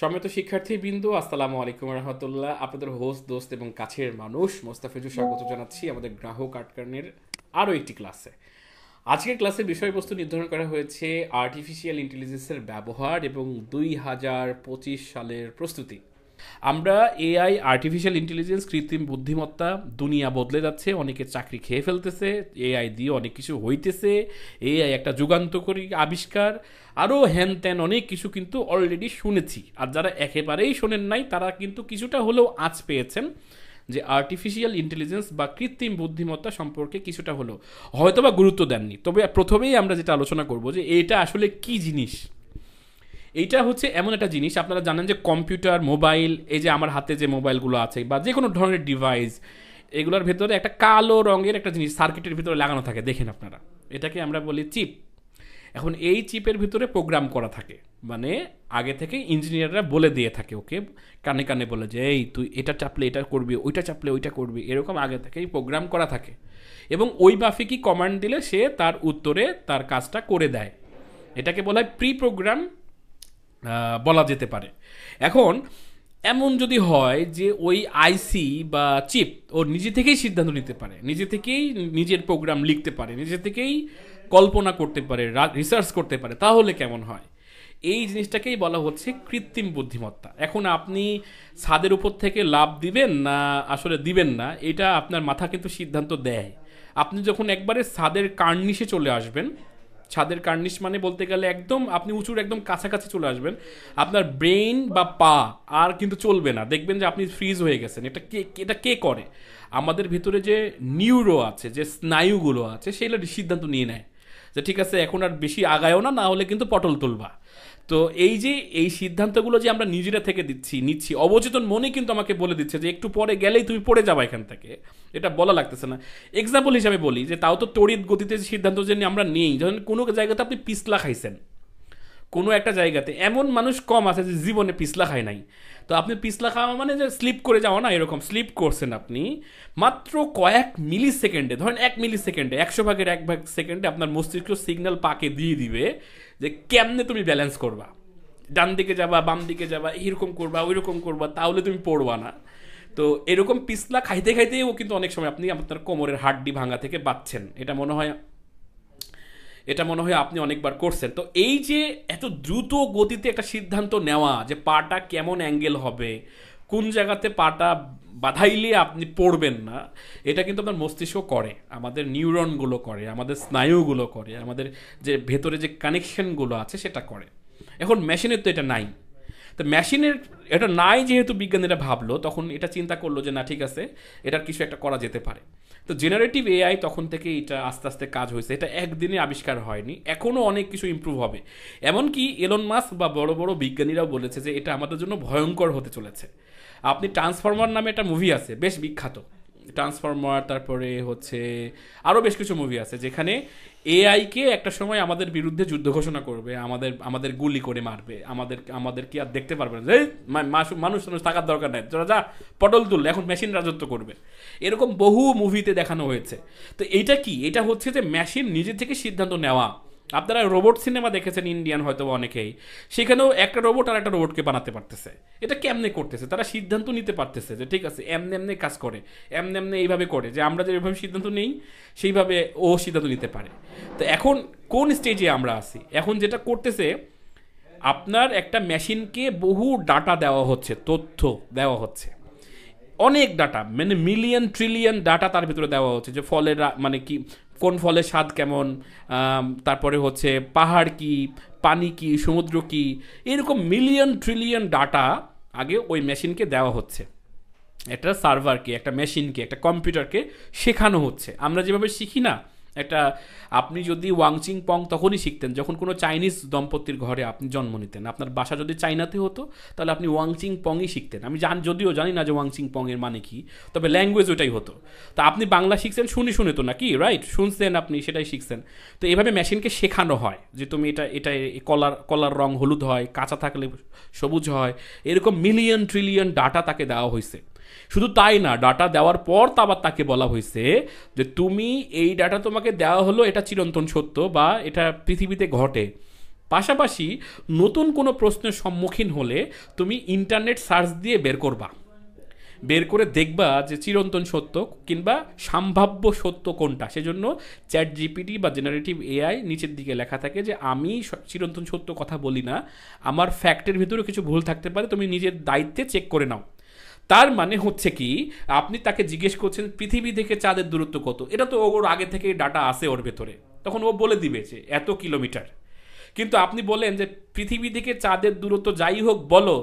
সম্মানিত শিক্ষার্থীবৃন্দ, আসসালামু আলাইকুম রহমতুল্লাহ। আপনাদের হোস্ট, দোস্ত এবং কাছের মানুষ মোস্তাফিজুর স্বাগত জানাচ্ছি আমাদের গ্রাহক আটকানের আরও একটি ক্লাসে। আজকের ক্লাসের বিষয়বস্তু নির্ধারণ করা হয়েছে আর্টিফিশিয়াল ইন্টেলিজেন্সের ব্যবহার এবং 2025 সালের প্রস্তুতি। আমরা এআই, আর্টিফিশিয়াল ইন্টেলিজেন্স, কৃত্রিম বুদ্ধিমত্তা, দুনিয়া বদলে যাচ্ছে, অনেকে চাকরি খেয়ে ফেলতেছে, এআই দিয়ে অনেক কিছু হইতেছে, এআই একটা যুগান্তকারী আবিষ্কার, আরও হ্যান ত্যান অনেক কিছু কিন্তু অলরেডি শুনেছি। আর যারা একেবারেই শোনেন নাই তারা কিন্তু কিছুটা হলেও আঁচ পেয়েছেন যে আর্টিফিশিয়াল ইন্টেলিজেন্স বা কৃত্রিম বুদ্ধিমত্তা সম্পর্কে কিছুটা হলেও হয়তোবা গুরুত্ব দেননি। তবে প্রথমেই আমরা যেটা আলোচনা করব যে এটা আসলে কি জিনিস। এইটা হচ্ছে এমন একটা জিনিস, আপনারা জানেন যে কম্পিউটার, মোবাইল, এই যে আমার হাতে যে মোবাইলগুলো আছে বা যে কোনো ধরনের ডিভাইস, এগুলোর ভেতরে একটা কালো রঙের একটা জিনিস সার্কিটের ভিতরে লাগানো থাকে, দেখেন আপনারা, এটাকে আমরা বলি চিপ। এখন এই চিপের ভিতরে প্রোগ্রাম করা থাকে, মানে আগে থেকে ইঞ্জিনিয়াররা বলে দিয়ে থাকে, ওকে কানে কানে বলে যে এই তুই এটা চাপলে এটা করবি, ওইটা চাপলে ওইটা করবি, এরকম আগে থেকেই প্রোগ্রাম করা থাকে এবং ওই মাফিকই কমান্ড দিলে সে তার উত্তরে তার কাজটা করে দেয়। এটাকে বলা হয় প্রি প্রোগ্রাম বলা যেতে পারে। এখন এমন যদি হয় যে ওই আইসি বা চিপ ওর নিজে থেকেই সিদ্ধান্ত নিতে পারে, নিজে থেকেই নিজের প্রোগ্রাম লিখতে পারে, নিজে থেকেই কল্পনা করতে পারে, রিসার্চ করতে পারে, তাহলে কেমন হয়? এই জিনিসটাকেই বলা হচ্ছে কৃত্রিম বুদ্ধিমত্তা। এখন আপনি ছাদের উপর থেকে লাফ দিবেন না আসলে দিবেন না, এটা আপনার মাথা কিন্তু সিদ্ধান্ত দেয়। আপনি যখন একবারে ছাদের কার্নিশে চলে আসবেন, ছাদের কার্নিশ মানে বলতে গেলে একদম আপনি উঁচুর একদম কাছাকাছি চলে আসবেন, আপনার ব্রেইন বা পা আর কিন্তু চলবে না, দেখবেন যে আপনি ফ্রিজ হয়ে গেছেন। এটা কে করে? আমাদের ভিতরে যে নিউরো আছে, যে স্নায়ুগুলো আছে, সেগুলো সিদ্ধান্ত নিয়ে নেয় যে ঠিক আছে এখন আর বেশি আগায়ও না, না হলে কিন্তু পটল তুলবা। তো এই যে এই সিদ্ধান্তগুলো যে আমরা নিজেরা থেকে নিচ্ছি, অবচেতন মনে কিন্তু আমাকে বলে দিচ্ছে যে একটু পরে গেলেই তুমি পড়ে যাবা এখান থেকে, এটা বলা লাগতেছে না। এক্সাম্পল হিসাবে বলি যে তাও তো তড়িৎ গতিতে সিদ্ধান্ত যে আমরা নেই, যখন কোনো জায়গাতে আপনি পিছলা খাইছেন, কোনো একটা জায়গাতে এমন মানুষ কম আছে যে জীবনে পিছলা খায় নাই। তো আপনি পিছলা খাওয়া মানে যে স্লিপ করে যাওয়া না, এরকম স্লিপ করছেন আপনি মাত্র কয়েক মিলি সেকেন্ডে, ধরেন 1 মিলি সেকেন্ডে, 100 ভাগের 1 ভাগ সেকেন্ডে আপনার মস্তিষ্ক সিগন্যাল পাকে দিয়ে দিবে যে কেমনে তুমি ব্যালেন্স করবা, ডান দিকে যাবা, বাম দিকে যাবা, এইরকম করবা, ওই রকম করবা, তাহলে তুমি পড়বা না। তো এরকম পিছলা খাইতে খাইতেও কিন্তু অনেক সময় আপনি আপনার কোমরের হাড্ডি ভাঙা থেকে বাঁচছেন। এটা মনে হয় আপনি অনেকবার করছেন। তো এই যে এত দ্রুত গতিতে একটা সিদ্ধান্ত নেওয়া যে পাটা কেমন অ্যাঙ্গেল হবে, কোন জায়গাতে পাটা বাধাইলে আপনি পড়বেন না, এটা কিন্তু আপনার মস্তিষ্ক করে, আমাদের নিউরনগুলো করে, আমাদের স্নায়ুগুলো করে, আমাদের যে ভেতরে যে কানেকশনগুলো আছে সেটা করে। এখন মেশিনের তো এটা নাই। তো মেশিনের এটা নাই যেহেতু বিজ্ঞানীরা ভাবলো, তখন এটা চিন্তা করলো যে না ঠিক আছে, এটার কিছু একটা করা যেতে পারে। তো জেনারেটিভ এআই তখন থেকে এটা আস্তে আস্তে কাজ হয়েছে, এটা একদিনে আবিষ্কার হয়নি, এখনও অনেক কিছু ইমপ্রুভ হবে। এমনকি এলন মাস্ক বা বড় বড় বিজ্ঞানীরাও বলেছে যে এটা আমাদের জন্য ভয়ঙ্কর হতে চলেছে। আপনি ট্রান্সফরমার নামে একটা মুভি আছে বেশ বিখ্যাত, ট্রান্সফরমার, তারপরে হচ্ছে আরও বেশ কিছু মুভি আছে যেখানে এআইকে একটা সময় আমাদের বিরুদ্ধে যুদ্ধ ঘোষণা করবে, আমাদের আমাদের গুলি করে মারবে, আমাদের কি আর দেখতে পারবে না, যে মানুষ থাকার দরকার নাই, তোরা যা পটল তুল, এখন মেশিন রাজত্ব করবে। এরকম বহু মুভিতে দেখানো হয়েছে। তো এইটা কি? এটা হচ্ছে যে মেশিন নিজে থেকে সিদ্ধান্ত নেওয়া। আপনারা রোবট সিনেমা দেখেছেন ইন্ডিয়ান হয়তো অনেকেই, সেখানেও একটা রোবট আর একটা রোবটকে বানাতে পারতেছে। এটা কেমনে করতেছে? তারা সিদ্ধান্ত নিতে পারতেছে যে ঠিক আছে এমনি এমনি কাজ করে, এমনি এমনি এইভাবে করে, যে আমরা যেভাবে সিদ্ধান্ত নেই সেইভাবে ও সিদ্ধান্ত নিতে পারে। তো এখন কোন স্টেজে আমরা আছি? এখন যেটা করতেছে, আপনার একটা মেশিনকে বহু ডাটা দেওয়া হচ্ছে, তথ্য দেওয়া হচ্ছে, অনেক ডাটা, মানে মিলিয়ন ট্রিলিয়ন ডাটা তার ভিতরে দেওয়া হচ্ছে, যে ফলের মানে কি, কোন ফলের স্বাদ কেমন, তারপরে হচ্ছে পাহাড় কি, পানি কি, সমুদ্র কি, এরকম মিলিয়ন ট্রিলিয়ন ডাটা আগে ওই মেশিনকে দেওয়া হচ্ছে। একটা সার্ভারকে, একটা মেশিনকে, একটা কম্পিউটারকে শেখানো হচ্ছে। আমরা যেভাবে শিখি না, একটা, আপনি যদি ওয়াংচিং পং তখনই শিখতেন যখন কোনো চাইনিজ দম্পতির ঘরে আপনি জন্ম নিতেন। আপনার বাসা যদি চাইনাতে হতো তাহলে আপনি ওয়াংচিং পংই শিখতেন। আমি যদিও জানি না যে ওয়াংচিং পং এর মানে কি, তবে ল্যাঙ্গুয়েজ ওটাই হতো। তো আপনি বাংলা শিখছেন শুনে তো নাকি, রাইট, শুনছেন আপনি, সেটাই শিখছেন। তো এইভাবে মেশিনকে শেখানো হয় যে তুমি এটা কলার রং হলুদ হয়, কাঁচা থাকলে সবুজ হয়, এরকম মিলিয়ন ট্রিলিয়ন ডাটা তাকে দেওয়া হয়েছে। শুধু তাই না, ডাটা দেওয়ার পর আবার তাকে বলা হয়েছে যে তুমি এই ডাটা তোমাকে দেওয়া হলো, এটা চিরন্তন সত্য বা এটা পৃথিবীতে ঘটে, পাশাপাশি নতুন কোনো প্রশ্নের সম্মুখীন হলে তুমি ইন্টারনেট সার্চ দিয়ে বের করে দেখবা যে চিরন্তন সত্য কিংবা সম্ভাব্য সত্য কোনটা। সেজন্য চ্যাট জিপিটি বা জেনারেটিভ এআই নিচের দিকে লেখা থাকে যে আমি চিরন্তন সত্য কথা বলি না, আমার ফ্যাক্টের ভিতরেও কিছু ভুল থাকতে পারে, তুমি নিজের দায়িত্বে চেক করে নাও। তার মানে হচ্ছে কি, আপনি তাকে জিজ্ঞেস করছেন পৃথিবী থেকে চাঁদের দূরত্ব কত, এটা তো ওর আগে থেকেই ডাটা আছে ওর ভেতরে, তখন ও বলে দিবে যে এত কিলোমিটার। কিন্তু আপনি বলেন যে পৃথিবী থেকে চাঁদের দূরত্ব যাই হোক বলো,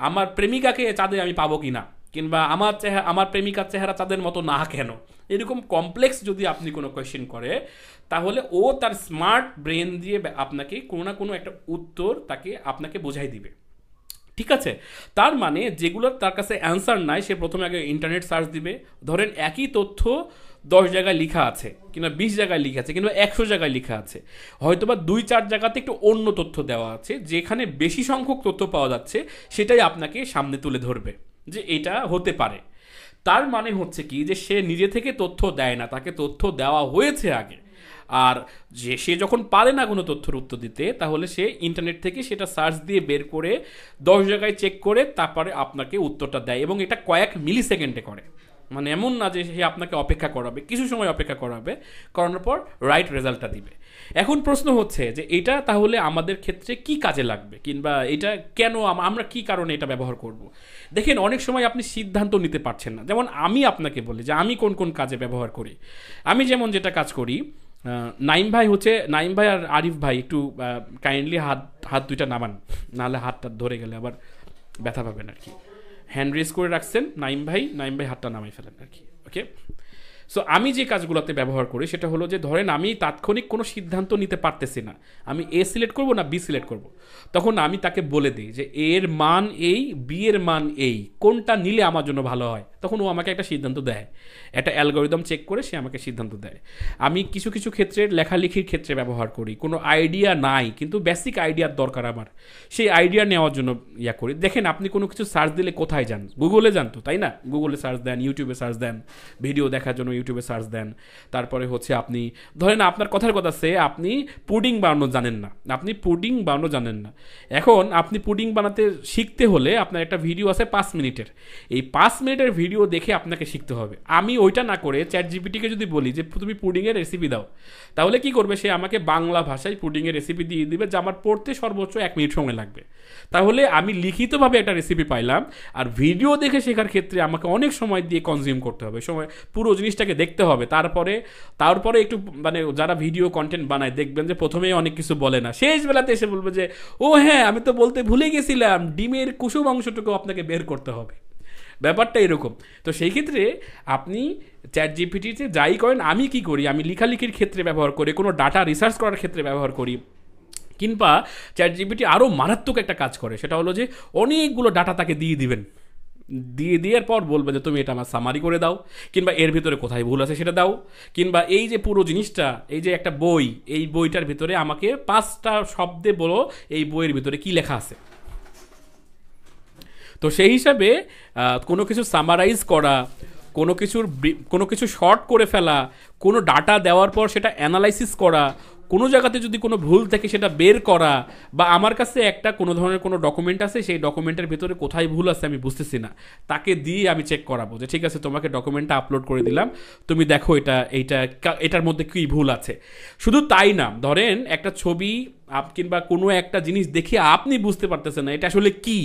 আমার প্রেমিকাকে চাঁদে আমি পাবো কি না, কিংবা আমার প্রেমিকার চেহারা চাঁদের মতো না কেন, এরকম কমপ্লেক্স যদি আপনি কোনো কোয়েশ্চেন করে, তাহলে ও তার স্মার্ট ব্রেন দিয়ে আপনাকে কোনো না কোনো একটা উত্তর আপনাকে বোঝাই দিবে। ঠিক আছে, তার মানে যেগুলোর তার কাছে অ্যান্সার নাই, সে প্রথমে আগে ইন্টারনেট সার্চ দিবে। ধরেন একই তথ্য 10 জায়গায় লেখা আছে, কিংবা 20 জায়গায় লেখা আছে, কিংবা 100 জায়গায় লেখা আছে, হয়তোবা 2-4 জায়গাতে একটু অন্য তথ্য দেওয়া আছে, যেখানে বেশি সংখ্যক তথ্য পাওয়া যাচ্ছে সেটাই আপনাকে সামনে তুলে ধরবে যে এটা হতে পারে। তার মানে হচ্ছে কি, যে সে নিজে থেকে তথ্য দেয় না, তাকে তথ্য দেওয়া হয়েছে আগে। আর সে যখন পারে না কোনো তথ্যের উত্তর দিতে, তাহলে সে ইন্টারনেট থেকে সেটা সার্চ দিয়ে বের করে 10 জায়গায় চেক করে তারপরে আপনাকে উত্তরটা দেয়, এবং এটা কয়েক মিলি সেকেন্ডে করে। মানে এমন না যে সে আপনাকে অপেক্ষা করাবে, কিছু সময় অপেক্ষা করানোর পর রাইট রেজাল্টটা দিবে। এখন প্রশ্ন হচ্ছে যে এটা তাহলে আমাদের ক্ষেত্রে কি কাজে লাগবে, কিংবা এটা কেন আমরা কি কারণে এটা ব্যবহার করব। দেখেন, অনেক সময় আপনি সিদ্ধান্ত নিতে পারছেন না। যেমন আমি আপনাকে বলি যে আমি কোন কোন কাজে ব্যবহার করি। আমি যেমন যেটা কাজ করি, নাইম ভাই আর আরিফ ভাই একটু কাইন্ডলি হাত দুইটা নামান, নাহলে হাতটা ধরে গেলে আবার ব্যথা পাবেন আর কি। হ্যান্ড রেজ করে রাখছেন নাইম ভাই হাতটা নামাই ফেলেন আর কি। ওকে, সো আমি যে কাজগুলোতে ব্যবহার করি সেটা হলো যে, ধরেন আমি তাৎক্ষণিক কোনো সিদ্ধান্ত নিতে পারতেছি না, আমি এ সিলেক্ট করব না বি সিলেক্ট করব, তখন আমি তাকে বলে দিই যে এর মান এই, বি এর মান এই, কোনটা নিলে আমার জন্য ভালো হয়। তখন ও আমাকে একটা সিদ্ধান্ত দেয়, একটা অ্যালগরিদম চেক করে সে আমাকে সিদ্ধান্ত দেয়। আমি কিছু কিছু ক্ষেত্রে লেখালেখির ক্ষেত্রে ব্যবহার করি, কোনো আইডিয়া নাই কিন্তু বেসিক আইডিয়ার দরকার আমার, সেই আইডিয়া নেওয়ার জন্য করি। দেখেন, আপনি কোনো কিছু সার্চ দিলে কোথায় যান? গুগলে যান তো, তাই না? গুগলে সার্চ দেন, ইউটিউবে সার্চ দেন, ভিডিও দেখার জন্য ইউটিউবে সার্চ দেন। তারপরে হচ্ছে আপনি ধরেন আপনার কথার কথা সে আপনি পুডিং বানানো জানেন না, এখন আপনি পুডিং বানাতে শিখতে হলে আপনার একটা ভিডিও আছে 5 মিনিটের, এই 5 মিনিটের ভিডিও দেখে আপনাকে শিখতে হবে। আমি ওইটা না করে চ্যাট জিপিটিকে যদি বলি যে তুমি পুডিংয়ের রেসিপি দাও, তাহলে কি করবে? সে আমাকে বাংলা ভাষায় পুডিংয়ের রেসিপি দিয়ে দিবে, যা আমার পড়তে সর্বোচ্চ 1 মিনিট সময় লাগবে। তাহলে আমি লিখিতভাবে একটা রেসিপি পাইলাম, আর ভিডিও দেখে শেখার ক্ষেত্রে আমাকে অনেক সময় দিয়ে কনজিউম করতে হবে, পুরো জিনিসটাকে দেখতে হবে। তারপরে একটু মানে যারা ভিডিও কন্টেন্ট বানায় দেখবেন যে প্রথমেই অনেক কিছু বলে না, শেষ বেলাতে এসে বলবে যে ও হ্যাঁ আমি তো বলতে ভুলে গেছিলাম, ডিমের কুসুম অংশটুকু আপনাকে বের করতে হবে। ব্যাপারটা এরকম। তো সেই ক্ষেত্রে আপনি চ্যাট জিপিটিতে যাই করেন, আমি কি করি, আমি লেখালেখির ক্ষেত্রে ব্যবহার করি, কোনো ডাটা রিসার্চ করার ক্ষেত্রে ব্যবহার করি। কিংবা চ্যাট জিপিটি আরও মারাত্মক একটা কাজ করে, সেটা হলো যে অনেকগুলো ডাটা তাকে দিয়ে দেওয়ার পর বলবে যে তুমি এটা আমার সামারি করে দাও, কিংবা এর ভিতরে কোথায় ভুল আছে সেটা দাও, কিংবা এই যে পুরো জিনিসটা, এই যে একটা বই, এই বইটার ভিতরে আমাকে 5টা শব্দে বলো এই বইয়ের ভিতরে কি লেখা আছে। তো সেই হিসাবে কোনো কিছু সামারাইজ করা, কোনো কিছু শর্ট করে ফেলা, কোনো ডাটা দেওয়ার পর সেটা অ্যানালাইসিস করা, কোনো জায়গাতে যদি কোনো ভুল থাকে সেটা বের করা, বা আমার কাছে একটা কোনো ধরনের কোনো ডকুমেন্ট আছে, সেই ডকুমেন্টের ভিতরে কোথায় ভুল আছে আমি বুঝতেছি না, তাকে দিয়ে আমি চেক করাবো যে ঠিক আছে তোমাকে ডকুমেন্টটা আপলোড করে দিলাম, তুমি দেখো এটার মধ্যে কী ভুল আছে। শুধু তাই না, ধরেন একটা ছবি কিংবা কোনো একটা জিনিস দেখে আপনি বুঝতে পারতেছেন না এটা আসলে কী,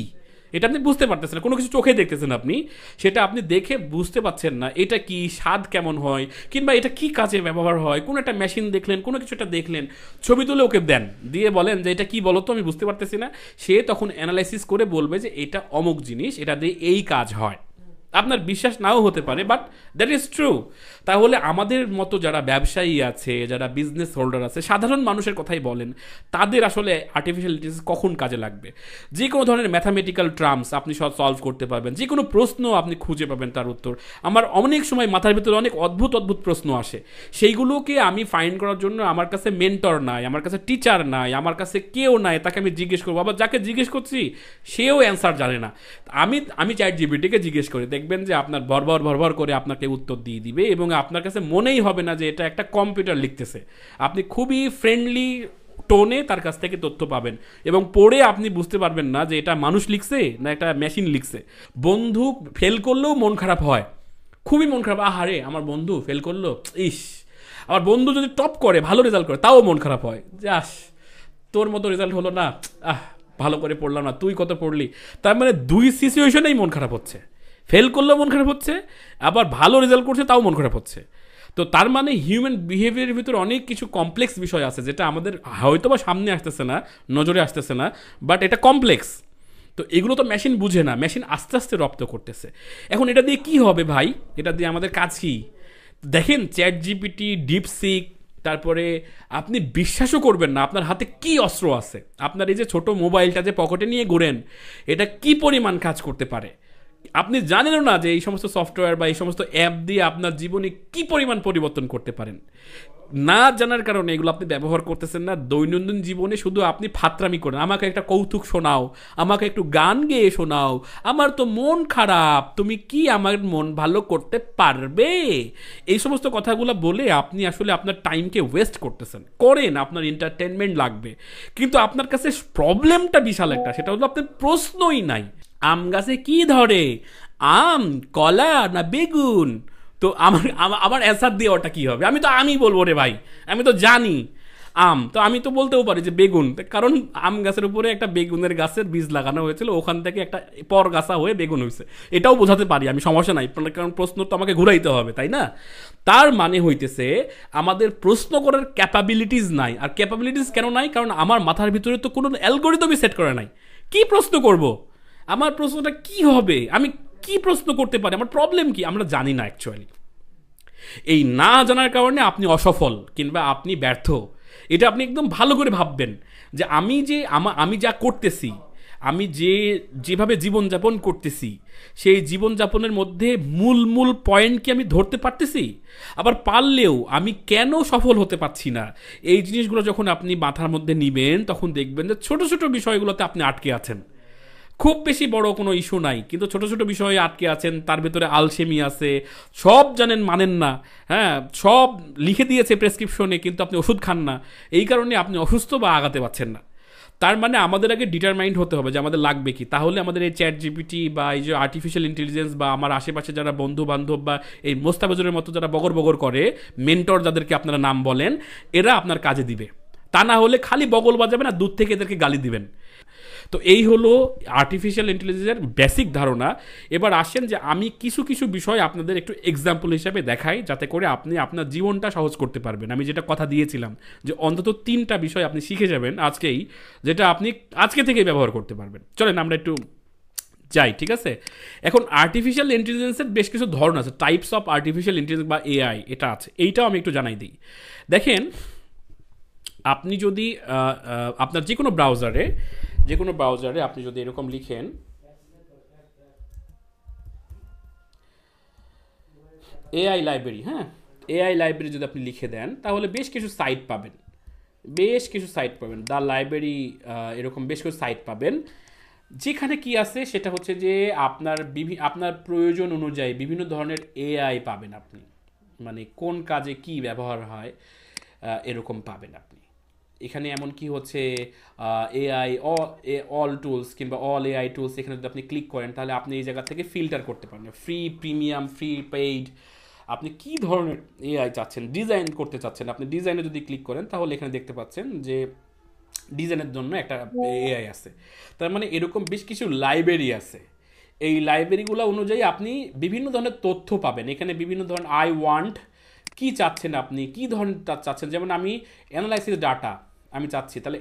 এটা আপনি বুঝতে পারতেছেন না, কোনো কিছু চোখে দেখতেছেন আপনি, সেটা আপনি দেখে বুঝতে পারছেন না এটা কি, স্বাদ কেমন হয়, কিংবা এটা কি কাজে ব্যবহার হয়, কোনো একটা মেশিন দেখলেন, কোনো কিছু একটা দেখলেন, ছবি তুলে ওকে দেন, দিয়ে বলেন যে এটা কি বলো তো, আমি বুঝতে পারতেছি না। সে তখন অ্যানালাইসিস করে বলবে যে এটা অমুক জিনিস, এটা দিয়ে এই কাজ হয়। আপনার বিশ্বাস নাও হতে পারে, বাট দ্যাট ইজ ট্রু। তাহলে আমাদের মতো যারা ব্যবসায়ী আছে, যারা বিজনেস হোল্ডার আছে, সাধারণ মানুষের কথাই বলেন, তাদের আসলে আর্টিফিশিয়াল ইন্টেলিজেন্স কখন কাজে লাগবে? যে কোনো ধরনের ম্যাথামেটিক্যাল টার্মস আপনি সলভ করতে পারবেন, যে কোনো প্রশ্ন আপনি খুঁজে পাবেন তার উত্তর। আমার অনেক সময় মাথার ভিতরে অনেক অদ্ভুত প্রশ্ন আসে, সেইগুলোকে আমি ফাইন্ড করার জন্য আমার কাছে মেন্টর নাই, আমার কাছে টিচার নাই, আমার কাছে কেউ নাই, তাকে আমি জিজ্ঞেস করবো। আবার যাকে জিজ্ঞেস করছি সেও অ্যান্সার জানে না, আমি চ্যাট জিপিটিকে জিজ্ঞেস করি, দেখবেন যে আপনার ভরভর করে আপনাকে উত্তর দিয়ে দিবে, এবং আপনার কাছে মনেই হবে না যে এটা একটা কম্পিউটার লিখতেছে। আপনি খুবই ফ্রেন্ডলি টোনে তার কাছ থেকে তথ্য পাবেন, এবং পড়ে আপনি বুঝতে পারবেন না যে এটা মানুষ লিখছে না একটা মেশিন লিখছে। বন্ধু ফেল করলেও মন খারাপ হয়, খুবই মন খারাপ, আহারে আমার বন্ধু ফেল করলো, ইস। আমার বন্ধু যদি টপ করে, ভালো রেজাল্ট করে, তাও মন খারাপ হয়, যাস তোর মতো রেজাল্ট হলো না, আহ ভালো করে পড়লাম না, তুই কত পড়লি। তার মানে দুই সিচুয়েশনেই মন খারাপ হচ্ছে, ফেল করলেও মন খারাপ হচ্ছে, আবার ভালো রেজাল্ট করছে তাও মন খারাপ হচ্ছে। তো তার মানে হিউম্যান বিহেভিয়ারের ভিতরে অনেক কিছু কমপ্লেক্স বিষয় আছে যেটা আমাদের হয়তো বা সামনে আসতেছে না, নজরে আসতেছে না, বাট এটা কমপ্লেক্স। তো এগুলো তো মেশিন বুঝে না, মেশিন আস্তে আস্তে রপ্ত করতেছে। এখন এটা দিয়ে কি হবে ভাই, এটা দিয়ে আমাদের কাজ কি? দেখেন চ্যাট জিপিটি, ডিপসিক, তারপরে আপনি বিশ্বাসও করবেন না আপনার হাতে কি অস্ত্র আছে। আপনার এই যে ছোট মোবাইলটা যে পকেটে নিয়ে ঘোরেন, এটা কি পরিমাণ কাজ করতে পারে আপনি জানেনও না যে এই সমস্ত সফটওয়্যার বা এই সমস্ত অ্যাপ দিয়ে আপনার জীবনে কি পরিমাণ পরিবর্তন করতে পারেন। না জানার কারণে এগুলো আপনি ব্যবহার করতেছেন না দৈনন্দিন জীবনে, শুধু আপনি ফাত্রামি করেন, আমাকে একটা কৌতুক শোনাও, আমাকে একটু গান গেয়ে শোনাও, আমার তো মন খারাপ, তুমি কি আমার মন ভালো করতে পারবে, এই সমস্ত কথাগুলো বলে আপনি আসলে আপনার টাইমকে ওয়েস্ট করতেছেন। করেন, আপনার এন্টারটেনমেন্ট লাগবে, কিন্তু আপনার কাছে প্রবলেমটা বিশাল একটা, সেটা হলো আপনার প্রশ্নই নাই। আম গাছে কি ধরে, আম, কলা না বেগুন? তো আমার আমার অ্যান্সার দিয়ে ওটা কী হবে? আমি বলবো রে ভাই, আমি তো জানি আম, তো আমি তো বলতেও পারি যে বেগুন, কারণ আম গাছের উপরে একটা বেগুনের গাছের বীজ লাগানো হয়েছিল, ওখান থেকে একটা পর গাছা হয়ে বেগুন হয়েছে, এটাও বোঝাতে পারি আমি, সমস্যা নাই, কারণ প্রশ্ন তো আমাকে ঘুরাইতে হবে, তাই না? তার মানে হইতেছে আমাদের প্রশ্ন করার ক্যাপাবিলিটিস নাই। আর ক্যাপাবিলিটিস কেন নাই? কারণ আমার মাথার ভিতরে তো কোনো অ্যালগোরিদমই সেট করা নাই। কি প্রশ্ন করব? আমার প্রশ্নটা কি হবে? আমি কি প্রশ্ন করতে পারি? আমার প্রবলেম কি? আমরা জানি না অ্যাকচুয়ালি। এই না জানার কারণে আপনি অসফল কিংবা আপনি ব্যর্থ, এটা আপনি একদম ভালো করে ভাববেন যে আমি যা করতেছি, আমি যেভাবে জীবনযাপন করতেছি, সেই জীবনযাপনের মধ্যে মূল মূল পয়েন্ট কি আমি ধরতে পারতেছি? আবার পারলেও আমি কেন সফল হতে পারছি না? এই জিনিসগুলো যখন আপনি মাথার মধ্যে নিবেন, তখন দেখবেন যে ছোট ছোট বিষয়গুলোতে আপনি আটকে আছেন। খুব বেশি বড় কোনো ইস্যু নাই, কিন্তু ছোট ছোট বিষয়ে আটকে আছেন, তার ভেতরে আলসেমি আছে, সব জানেন মানেন না, হ্যাঁ সব লিখে দিয়েছে প্রেসক্রিপশনে, কিন্তু আপনি ওষুধ খান না, এই কারণে আপনি অসুস্থ বা আগাতে পারছেন না। তার মানে আমাদের আগে ডিটারমাইন্ড হতে হবে যে আমাদের লাগবে কি। তাহলে আমাদের এই চ্যাট জিপিটি বা এই যে আর্টিফিশিয়াল ইন্টেলিজেন্স বা আমার আশেপাশে যারা বন্ধু বান্ধব বা এই মোস্তাফিজুরের মতো যারা বগর বগর করে, মেন্টর যাদেরকে আপনারা নাম বলেন, এরা আপনার কাজে দিবে। তা না হলে খালি বগল বাজাবেন আর দূর থেকে এদেরকে গালি দিবেন। তো এই হলো আর্টিফিশিয়াল ইন্টেলিজেন্সের বেসিক ধারণা। এবার আসেন যে আমি কিছু কিছু বিষয় আপনাদের একটু এক্সাম্পল হিসাবে দেখাই, যাতে করে আপনি আপনার জীবনটা সহজ করতে পারবেন। আমি যেটা কথা দিয়েছিলাম যে অন্তত 3টা বিষয় আপনি শিখে যাবেন আজকেই, যেটা আপনি আজকে থেকেই ব্যবহার করতে পারবেন। চলেন আমরা একটু যাই, ঠিক আছে? এখন আর্টিফিশিয়াল ইন্টেলিজেন্সের বেশ কিছু ধরন আছে, টাইপস অফ আর্টিফিশিয়াল ইন্টেলিজেন্স বা এআই, এটা আছে, এইটাও আমি একটু জানাই দিই। দেখেন, আপনি যদি আপনার যে কোনো ব্রাউজারে আপনি যদি এরকম লিখেন এআই লাইব্রেরি, হ্যাঁ এআই লাইব্রেরি যদি আপনি লিখে দেন, তাহলে বেশ কিছু সাইট পাবেন, দ্য লাইব্রেরি, এরকম বেশ কিছু সাইট পাবেন, যেখানে কি আছে সেটা হচ্ছে যে আপনার প্রয়োজন অনুযায়ী বিভিন্ন ধরনের এআই পাবেন আপনি, মানে কোন কাজে কি ব্যবহার হয় এরকম পাবেন আপনি। এখানে এমন কি হচ্ছে এআই অল টুলস কিংবা অল এআই টুলস, এখানে যদি আপনি ক্লিক করেন তাহলে আপনি এই জায়গা থেকে ফিল্টার করতে পারেন, ফ্রি, প্রিমিয়াম, ফ্রি, পেইড, আপনি কি ধরনের এআই চাচ্ছেন, ডিজাইন করতে চাচ্ছেন। আপনি ডিজাইনে যদি ক্লিক করেন তাহলে এখানে দেখতে পাচ্ছেন যে ডিজাইনের জন্য একটা এআই আছে। তার মানে এরকম বেশ কিছু লাইব্রেরি আছে। এই লাইব্রেরিগুলো অনুযায়ী আপনি বিভিন্ন ধরনের তথ্য পাবেন। এখানে বিভিন্ন ধরনের আই ওয়ান্ট, কি চাচ্ছেন আপনি, কি ধরনের চাচ্ছেন, যেমন আমি অ্যানালাইসিস ডাটা আমি চাচ্ছি, তাহলে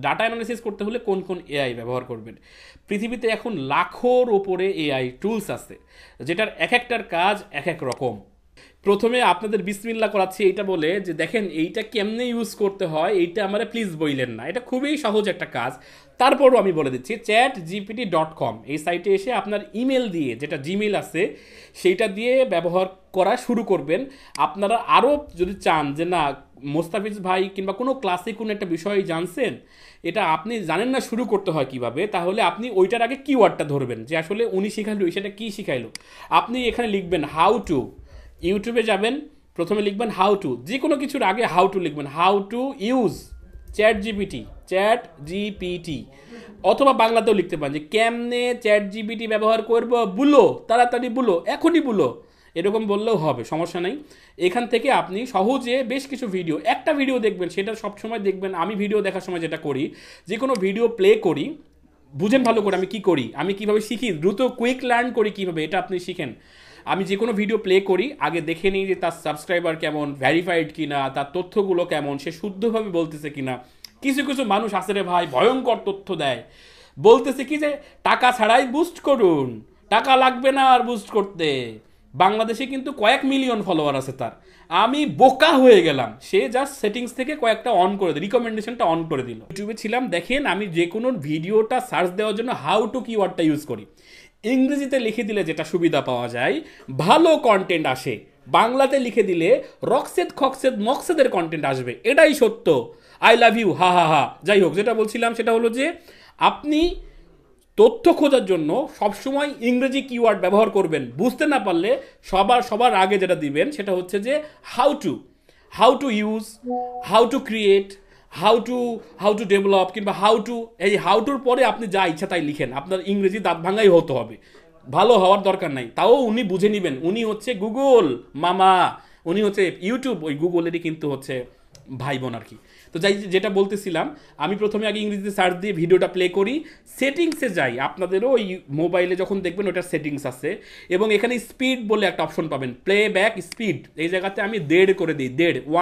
ডাটা অ্যানালাইসিস করতে হলে কোন কোন এআই ব্যবহার করবেন। পৃথিবীতে এখন লাখোর ওপরে এআই টুলস আছে, যেটার এক একটার কাজ এক এক রকম। প্রথমে আপনাদের বিসমিল্লাহ করাচ্ছি এইটা বলে যে দেখেন এইটা কেমনে ইউজ করতে হয়, এইটা আমরা প্লিজ বইলেন না, এটা খুবই সহজ একটা কাজ। তারপরও আমি বলে দিচ্ছি, chatgpt.com এই সাইটে এসে আপনার ইমেল দিয়ে, যেটা জিমেল আছে সেইটা দিয়ে ব্যবহার করা শুরু করবেন। আপনারা আরও যদি চান যে না মোস্তাফিজ ভাই কিংবা কোনো ক্লাসে কোনো একটা বিষয় জানছেন, এটা আপনি জানেন না শুরু করতে হয় কিভাবে, তাহলে আপনি ওইটার আগে কিওয়ার্ডটা ধরবেন যে আসলে উনি শিখাইলো সেটা কী শিখাইলো। আপনি এখানে লিখবেন হাউ টু, ইউটিউবে যাবেন, প্রথমে লিখবেন হাউ টু, যে কোনো কিছুর আগে হাউ টু লিখবেন, how to use chat GPT অথবা বাংলাতেও লিখতে পারেন যে কেমনে চ্যাট জিপিটি ব্যবহার করব, বুলো তাড়াতাড়ি বুলো, এখনই বুলো, এরকম বললেও হবে, সমস্যা নেই। এখান থেকে আপনি সহজে বেশ কিছু ভিডিও, একটা ভিডিও দেখবেন, সেটা সবসময় দেখবেন। আমি ভিডিও দেখার সময় যেটা করি, যে কোনো ভিডিও প্লে করি, বুঝেন ভালো করে আমি কি করি, আমি কিভাবে শিখি, দ্রুত কুইক লার্ন করি কিভাবে, এটা আপনি শিখেন। আমি যে কোনো ভিডিও প্লে করি, আগে দেখে নিই যে তার সাবস্ক্রাইবার কেমন, ভ্যারিফাইড কিনা, তার তথ্যগুলো কেমন, সে শুদ্ধভাবে বলতেছে কিনা। কিছু কিছু মানুষ আছে রে ভাই, ভয়ঙ্কর তথ্য দেয়, বলতেছে কি যে টাকা ছাড়াই বুস্ট করুন, টাকা লাগবে না আর বুস্ট করতে। বাংলাদেশে কিন্তু কয়েক মিলিয়ন ফলোয়ার আছে তার। আমি বোকা হয়ে গেলাম, সে জাস্ট সেটিংস থেকে কয়েকটা অন করে দিল, রিকমেন্ডেশনটা অন করে দিল। ইউটিউবে ছিলাম, দেখেন আমি যে কোনো ভিডিওটা সার্চ দেওয়ার জন্য হাউ টু কিওয়ার্ডটা ইউজ করি। ইংরেজিতে লিখে দিলে যেটা সুবিধা পাওয়া যায়, ভালো কন্টেন্ট আসে। বাংলাতে লিখে দিলে রকসেদ খকসেদ মকসেদের কন্টেন্ট আসবে, এটাই সত্য। আই লাভ ইউ, হা হা হা। যাই হোক, যেটা বলছিলাম সেটা হলো যে আপনি তথ্য খোঁজার জন্য সবসময় ইংরেজি কিওয়ার্ড ব্যবহার করবেন। বুঝতে না পারলে সবার আগে যেটা দিবেন সেটা হচ্ছে যে how to use, how to create, how to develop, কিংবা এই হাউ টুর পরে আপনি যা ইচ্ছা তাই লিখেন। আপনার ইংরেজি দাঁত ভাঙাই হতে হবে, ভালো হওয়ার দরকার নাই। তাও উনি বুঝে নেবেন, উনি হচ্ছে গুগল মামা, উনি হচ্ছে ইউটিউব ওই গুগলেরই কিন্তু হচ্ছে ভাই বোন আর কি। তো যেটা বলতেছিলাম, আমি প্রথমে আগে ইংরেজিতে সার্চ দিয়ে ভিডিওটা প্লে করি, সেটিংসে যাই। আপনাদেরও ওই মোবাইলে যখন দেখবেন ওটার সেটিংস আছে, এবং এখানে স্পিড বলে একটা অপশন পাবেন, প্লে ব্যাক স্পিড। এই জায়গাতে আমি 1.5 করে দিই,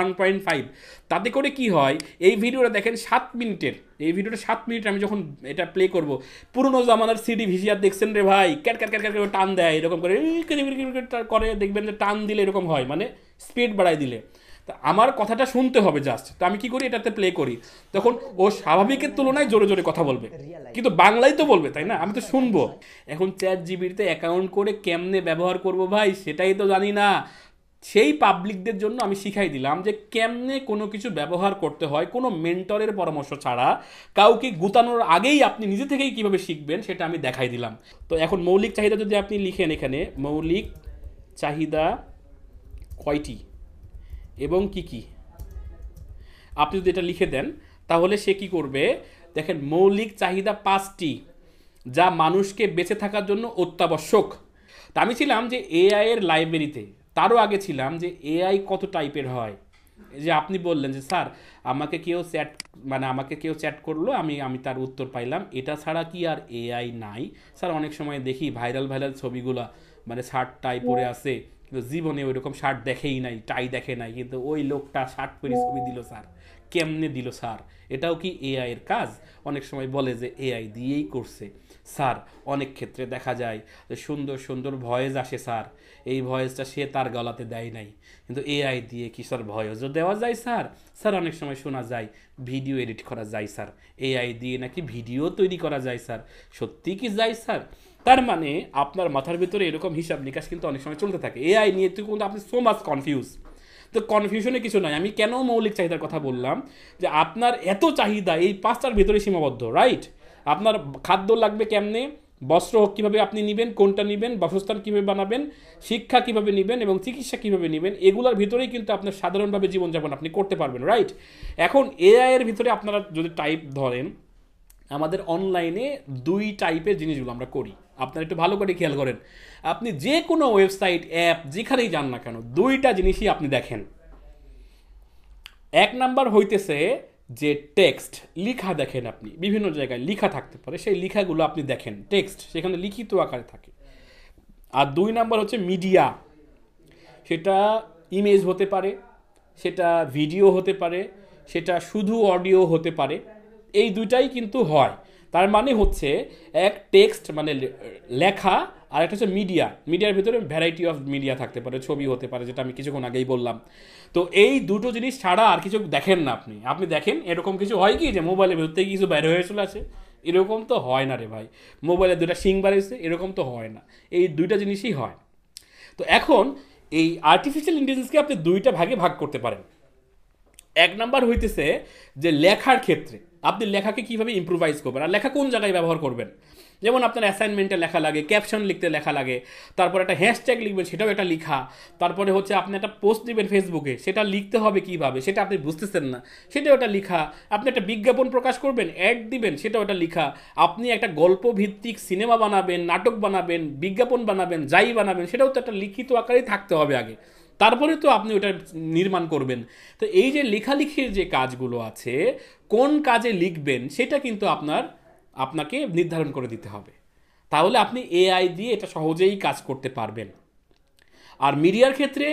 1.5। তাতে করে কি হয়, এই ভিডিওটা দেখেন 7 মিনিটের, এই ভিডিওটা 7 মিনিট আমি যখন এটা প্লে করব, পুরোনো জামানার সিডি ভিসিআর দেখছেন রে ভাই, ক্যাট ক্যাট ক্যাট ক্যাট করে টান দেয়, এরকম করে করে দেখবেন যে টান দিলে এরকম হয়, মানে স্পিড বাড়াই দিলে। তা আমার কথাটা শুনতে হবে জাস্ট, তো আমি কি করি, এটাতে প্লে করি, তখন ও স্বাভাবিকের তুলনায় জোরে জোরে কথা বলবে, কিন্তু বাংলাই তো বলবে, তাই না, আমি তো শুনবো। এখন চ্যাট জিবিটিতে অ্যাকাউন্ট করে কেমনে ব্যবহার করব ভাই, সেটাই তো জানি না। সেই পাবলিকদের জন্য আমি শিখাই দিলাম যে কেমনে কোনো কিছু ব্যবহার করতে হয়, কোনো মেন্টরের পরামর্শ ছাড়া, কাউকে গুতানোর আগেই আপনি নিজে থেকেই কিভাবে শিখবেন সেটা আমি দেখাই দিলাম। তো এখন মৌলিক চাহিদা যদি আপনি লিখেন, এখানে মৌলিক চাহিদা কয়টি এবং কি কি, আপনি যদি এটা লিখে দেন, তাহলে সে কি করবে, দেখেন মৌলিক চাহিদা 5টি, যা মানুষকে বেঁচে থাকার জন্য অত্যাবশ্যক। তা আমি ছিলাম যে এআই এর লাইব্রেরিতে, তারও আগে ছিলাম যে এআই কত টাইপের হয়। এই যে আপনি বললেন যে স্যার আমাকে কেউ চ্যাট করলো, আমি তার উত্তর পাইলাম, এটা ছাড়া কি আর এআই নাই? স্যার অনেক সময় দেখি ভাইরাল ছবিগুলা, মানে শার্ট টাই পরে আছে, কিন্তু জীবনে ওই রকম শার্ট দেখেই নাই, টাই দেখে নাই, কিন্তু ওই লোকটা শার্ট পরে ছবি দিল স্যার, কেমনে দিল স্যার? এটাও কি এআই এর কাজ? অনেক সময় বলে যে এআই দিয়েই করছে স্যার। অনেক ক্ষেত্রে দেখা যায় যে সুন্দর সুন্দর ভয়েস আসে স্যার, এই ভয়েসটা সে তার গলাতে দেয় নাই, কিন্তু এআই দিয়ে কি স্যার ভয়েসও দেওয়া যায় স্যার? স্যার অনেক সময় শোনা যায় ভিডিও এডিট করা যায় স্যার, এআই দিয়ে নাকি ভিডিও তৈরি করা যায় স্যার, সত্যি কি যায় স্যার? তার মানে আপনার মাথার ভিতরে এরকম হিসাব নিকাশ কিন্তু অনেক সময় চলতে থাকে এআই নিয়ে, তো কিন্তু আপনি সো মাচ কনফিউজ। তো কনফিউশনে কিছু নাই। আমি কেন মৌলিক চাহিদার কথা বললাম, যে আপনার এত চাহিদা এই 5টার ভিতরে সীমাবদ্ধ, রাইট? আপনার খাদ্য লাগবে কেমনে, বস্ত্র কীভাবে আপনি নেবেন, কোনটা নেবেন, বাসস্থান কীভাবে বানাবেন, শিক্ষা কীভাবে নেবেন এবং চিকিৎসা কীভাবে নেবেন, এগুলোর ভিতরেই কিন্তু আপনার সাধারণভাবে জীবনযাপন আপনি করতে পারবেন, রাইট? এখন এআই এর ভিতরে আপনারা যদি টাইপ ধরেন, আমাদের অনলাইনে 2 টাইপের জিনিসগুলো আমরা করি, আপনারা একটু ভালো করে খেয়াল করেন। আপনি যে কোনো ওয়েবসাইট, অ্যাপ, যেখানেই যান না কেন, 2টা জিনিসই আপনি দেখেন। 1 নাম্বার হইতেছে যে টেক্সট, লিখা দেখেন, আপনি বিভিন্ন জায়গায় লিখা থাকতে পারে, সেই লিখাগুলো আপনি দেখেন, টেক্সট সেখানে লিখিত আকারে থাকে। আর 2 নাম্বার হচ্ছে মিডিয়া, সেটা ইমেজ হতে পারে, সেটা ভিডিও হতে পারে, সেটা শুধু অডিও হতে পারে, এই 2টাই কিন্তু হয়। তার মানে হচ্ছে এক টেক্সট মানে লেখা, আর একটা হচ্ছে মিডিয়ার ভিতরে ভ্যারাইটি অফ মিডিয়া থাকতে পারে, ছবি হতে পারে, যেটা আমি কিছুক্ষণ আগেই বললাম। তো এই দুটো জিনিস ছাড়া আর কিছু দেখেন না আপনি দেখেন এরকম কিছু হয় কি যে মোবাইলের ভিতর থেকে কিছু বের হয়ে চলে আসে? এরকম তো হয় না রে ভাই। মোবাইলে 2টা সিং বাড়িয়েছে, এরকম তো হয় না। এই 2টা জিনিসই হয়। তো এখন এই আর্টিফিশিয়াল ইন্টেলিজেন্সকে আপনি 2টা ভাগে ভাগ করতে পারেন। 1 নাম্বার হইতেছে যে লেখার ক্ষেত্রে আপনি লেখাকে কিভাবে ইম্প্রোভাইজ করবেন, আর লেখা কোন জায়গায় ব্যবহার করবেন। যেমন আপনার অ্যাসাইনমেন্টে লেখা লাগে, ক্যাপশন লিখতে লেখা লাগে, তারপর একটা হ্যাশট্যাগ লিখবেন, সেটাও একটা লিখা, তারপরে হচ্ছে আপনি একটা পোস্ট দিবেন ফেসবুকে, সেটা লিখতে হবে কীভাবে সেটা আপনি বুঝতেছেন না, সেটাও একটা লিখা, আপনি একটা বিজ্ঞাপন প্রকাশ করবেন, অ্যাড দিবেন, সেটাও একটা লিখা, আপনি একটা গল্প ভিত্তিক সিনেমা বানাবেন, নাটক বানাবেন, বিজ্ঞাপন বানাবেন, যাই বানাবেন, সেটাও তো একটা লিখিত আকারেই থাকতে হবে আগে, তারপরে তো আপনি ওটা নির্মাণ করবেন। তো এই যে লেখালেখির যে কাজগুলো আছে, কোন কাজে লিখবেন সেটা কিন্তু আপনাকে নির্ধারণ করে দিতে হবে, তাহলে আপনি এআই দিয়ে এটা সহজেই কাজ করতে পারবেন। আর মিডিয়ার ক্ষেত্রে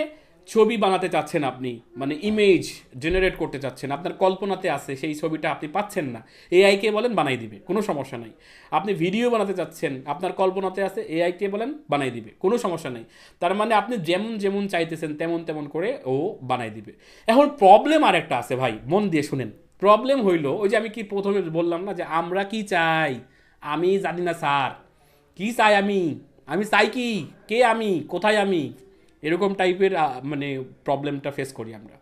ছবি বানাতে চাচ্ছেন আপনি, মানে ইমেজ জেনারেট করতে চাচ্ছেন, আপনার কল্পনাতে আছে সেই ছবিটা আপনি পাচ্ছেন না, এআইকে বলেন বানাই দিবে, কোনো সমস্যা নাই। আপনি ভিডিও বানাতে চাচ্ছেন, আপনার কল্পনাতে আছে, এআইকে বলেন বানাই দিবে, কোনো সমস্যা নাই। তার মানে আপনি যেমন যেমন চাইতেছেন তেমন তেমন করে ও বানাই দিবে। এখন প্রবলেম আর একটা আছে ভাই, মন দিয়ে শুনেন। প্রবলেম হইল ওই যে আমি কি প্রথমে বললাম না যে আমরা কি চাই, আমি জানি না স্যার কি চাই, আমি চাই কি, কে আমি, কোথায় আমি, এরকম টাইপের মানে প্রবলেমটা ফেস করি আমরা।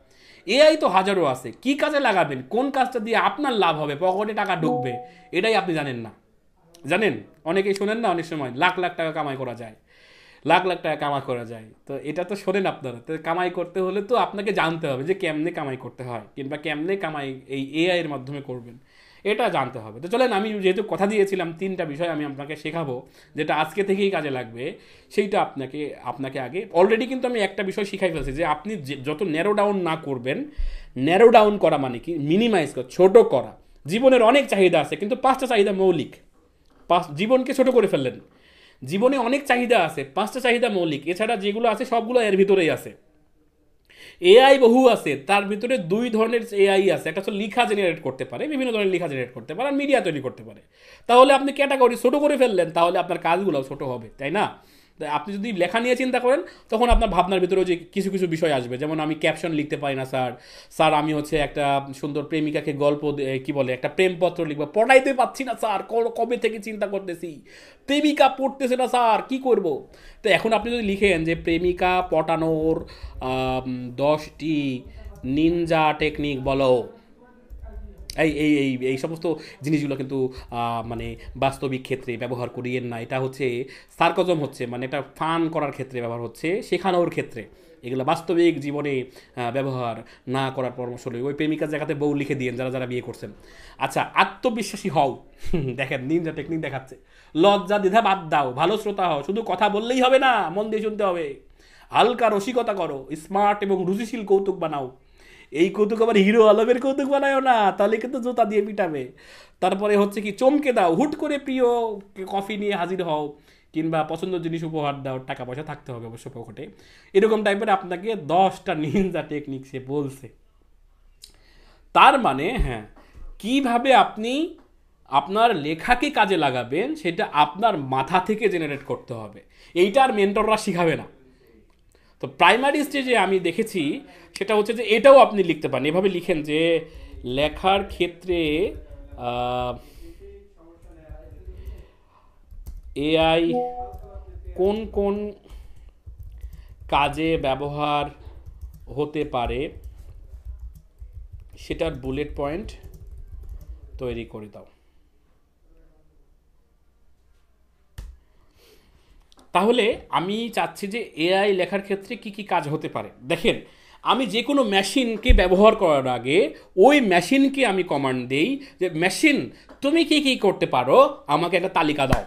এআই তো হাজারো আছে, কি কাজে লাগাবেন, কোন কাজটা দিয়ে আপনার লাভ হবে, পকেটে টাকা ঢুকবে, এটাই আপনি জানেন না। জানেন, অনেকেই শোনেন না, অনেক সময় লাখ লাখ টাকা কামাই করা যায়, লাখ লাখ টাকা কামাই করা যায়, তো এটা তো শোনেন আপনারা। তো কামাই করতে হলে তো আপনাকে জানতে হবে যে কেমনে কামাই করতে হয়, কিংবা কেমনে কামাই এই এআই এর মাধ্যমে করবেন, এটা জানতে হবে। তো চলেন, আমি যেহেতু কথা দিয়েছিলাম 3টা বিষয় আমি আপনাকে শেখাবো, যেটা আজকে থেকেই কাজে লাগবে, সেইটা আপনাকে আগে অলরেডি কিন্তু আমি একটা বিষয় শিখাই ফেলছি, যে আপনি যত ন্যারো ডাউন না করবেন, ন্যারো ডাউন করা মানে কি, মিনিমাইজ করা, ছোট করা। জীবনের অনেক চাহিদা আছে, কিন্তু 5টা চাহিদা মৌলিক, জীবনকে ছোট করে ফেললেন। জীবনে অনেক চাহিদা আছে, 5টা চাহিদা মৌলিক, এছাড়া যেগুলো আছে সবগুলো এর ভিতরেই আছে। এআই বহু আছে, তার ভিতরে 2 ধরনের এআই আছে, একটা হচ্ছে লিখা জেনারেট করতে পারে, বিভিন্ন ধরনের লিখা জেনারেট করতে পারে, আর মিডিয়া তৈরি করতে পারে। তাহলে আপনি ক্যাটাগরি ছোট করে ফেললেন, তাহলে আপনার কাজগুলো ছোট হবে, তাই না? আপনি যদি লেখা নিয়ে চিন্তা করেন, তখন আপনার ভাবনার ভিতরেও যে কিছু কিছু বিষয় আসবে, যেমন আমি ক্যাপশন লিখতে পারি না স্যার আমি হচ্ছে একটা সুন্দর প্রেমিকাকে গল্প কি বলে একটা প্রেমপত্র লিখবো, পড়াইতে পারছি না স্যার, কবে থেকে চিন্তা করতেছি, প্রেমিকা পড়তেছে না স্যার, কি করব। তো এখন আপনি যদি লিখেন যে প্রেমিকা পটানোর 10টি নিনজা টেকনিক বলো, এই এই এই এই সমস্ত জিনিসগুলো কিন্তু মানে বাস্তবিক ক্ষেত্রে ব্যবহার করিয়েন না, এটা হচ্ছে সার্কাজম, হচ্ছে মানে এটা ফান করার ক্ষেত্রে ব্যবহার হচ্ছে, শেখানোর ক্ষেত্রে। এগুলো বাস্তবিক জীবনে ব্যবহার না করার পরামর্শ হলে ওই প্রেমিকার জায়গাতে বউ লিখে দিয়েন যারা যারা বিয়ে করছেন। আচ্ছা, আত্মবিশ্বাসী হও, দেখেন নিনজা টেকনিক দেখাচ্ছে। লজ্জা দ্বিধা বাদ দাও, ভালো শ্রোতা হও, শুধু কথা বললেই হবে না, মন দিয়ে শুনতে হবে। হালকা রসিকতা করো, স্মার্ট এবং রুচিশীল কৌতুক বানাও। এই কৌতুক আবার হিরো আলমের কৌতুক বানায়ও না, তাহলে কিন্তু জুতা দিয়ে পিটাবে। তারপরে হচ্ছে কি, চমকে দাও, হুট করে প্রিয় কফি নিয়ে হাজির হও, কিংবা পছন্দের জিনিস উপহার দাও, টাকা পয়সা থাকতে হবে অবশ্য পকেটে। এরকম টাইপের আপনাকে 10টা নিনজা টেকনিক সে বলছে। তার মানে হ্যাঁ, কিভাবে আপনি আপনার লেখাকে কাজে লাগাবেন সেটা আপনার মাথা থেকে জেনারেট করতে হবে, এইটা আর মেন্টররা শিখাবে না। তো প্রাইমারি স্টেজে আমি দেখেছি সেটা হচ্ছে যে এটাও আপনি লিখতে পারেন, এভাবে লিখেন যে লেখার ক্ষেত্রে এআই কোন কোন কাজে ব্যবহার হতে পারে সেটার বুলেট পয়েন্ট তৈরি করে দাও। তাহলে আমি চাচ্ছি যে এআই লেখার ক্ষেত্রে কি কি কাজ হতে পারে। দেখেন, আমি যে কোনো মেশিনকে ব্যবহার করার আগে ওই মেশিনকে আমি কমান্ড দেই যে মেশিন তুমি কি কি করতে পারো, আমাকে একটা তালিকা দাও।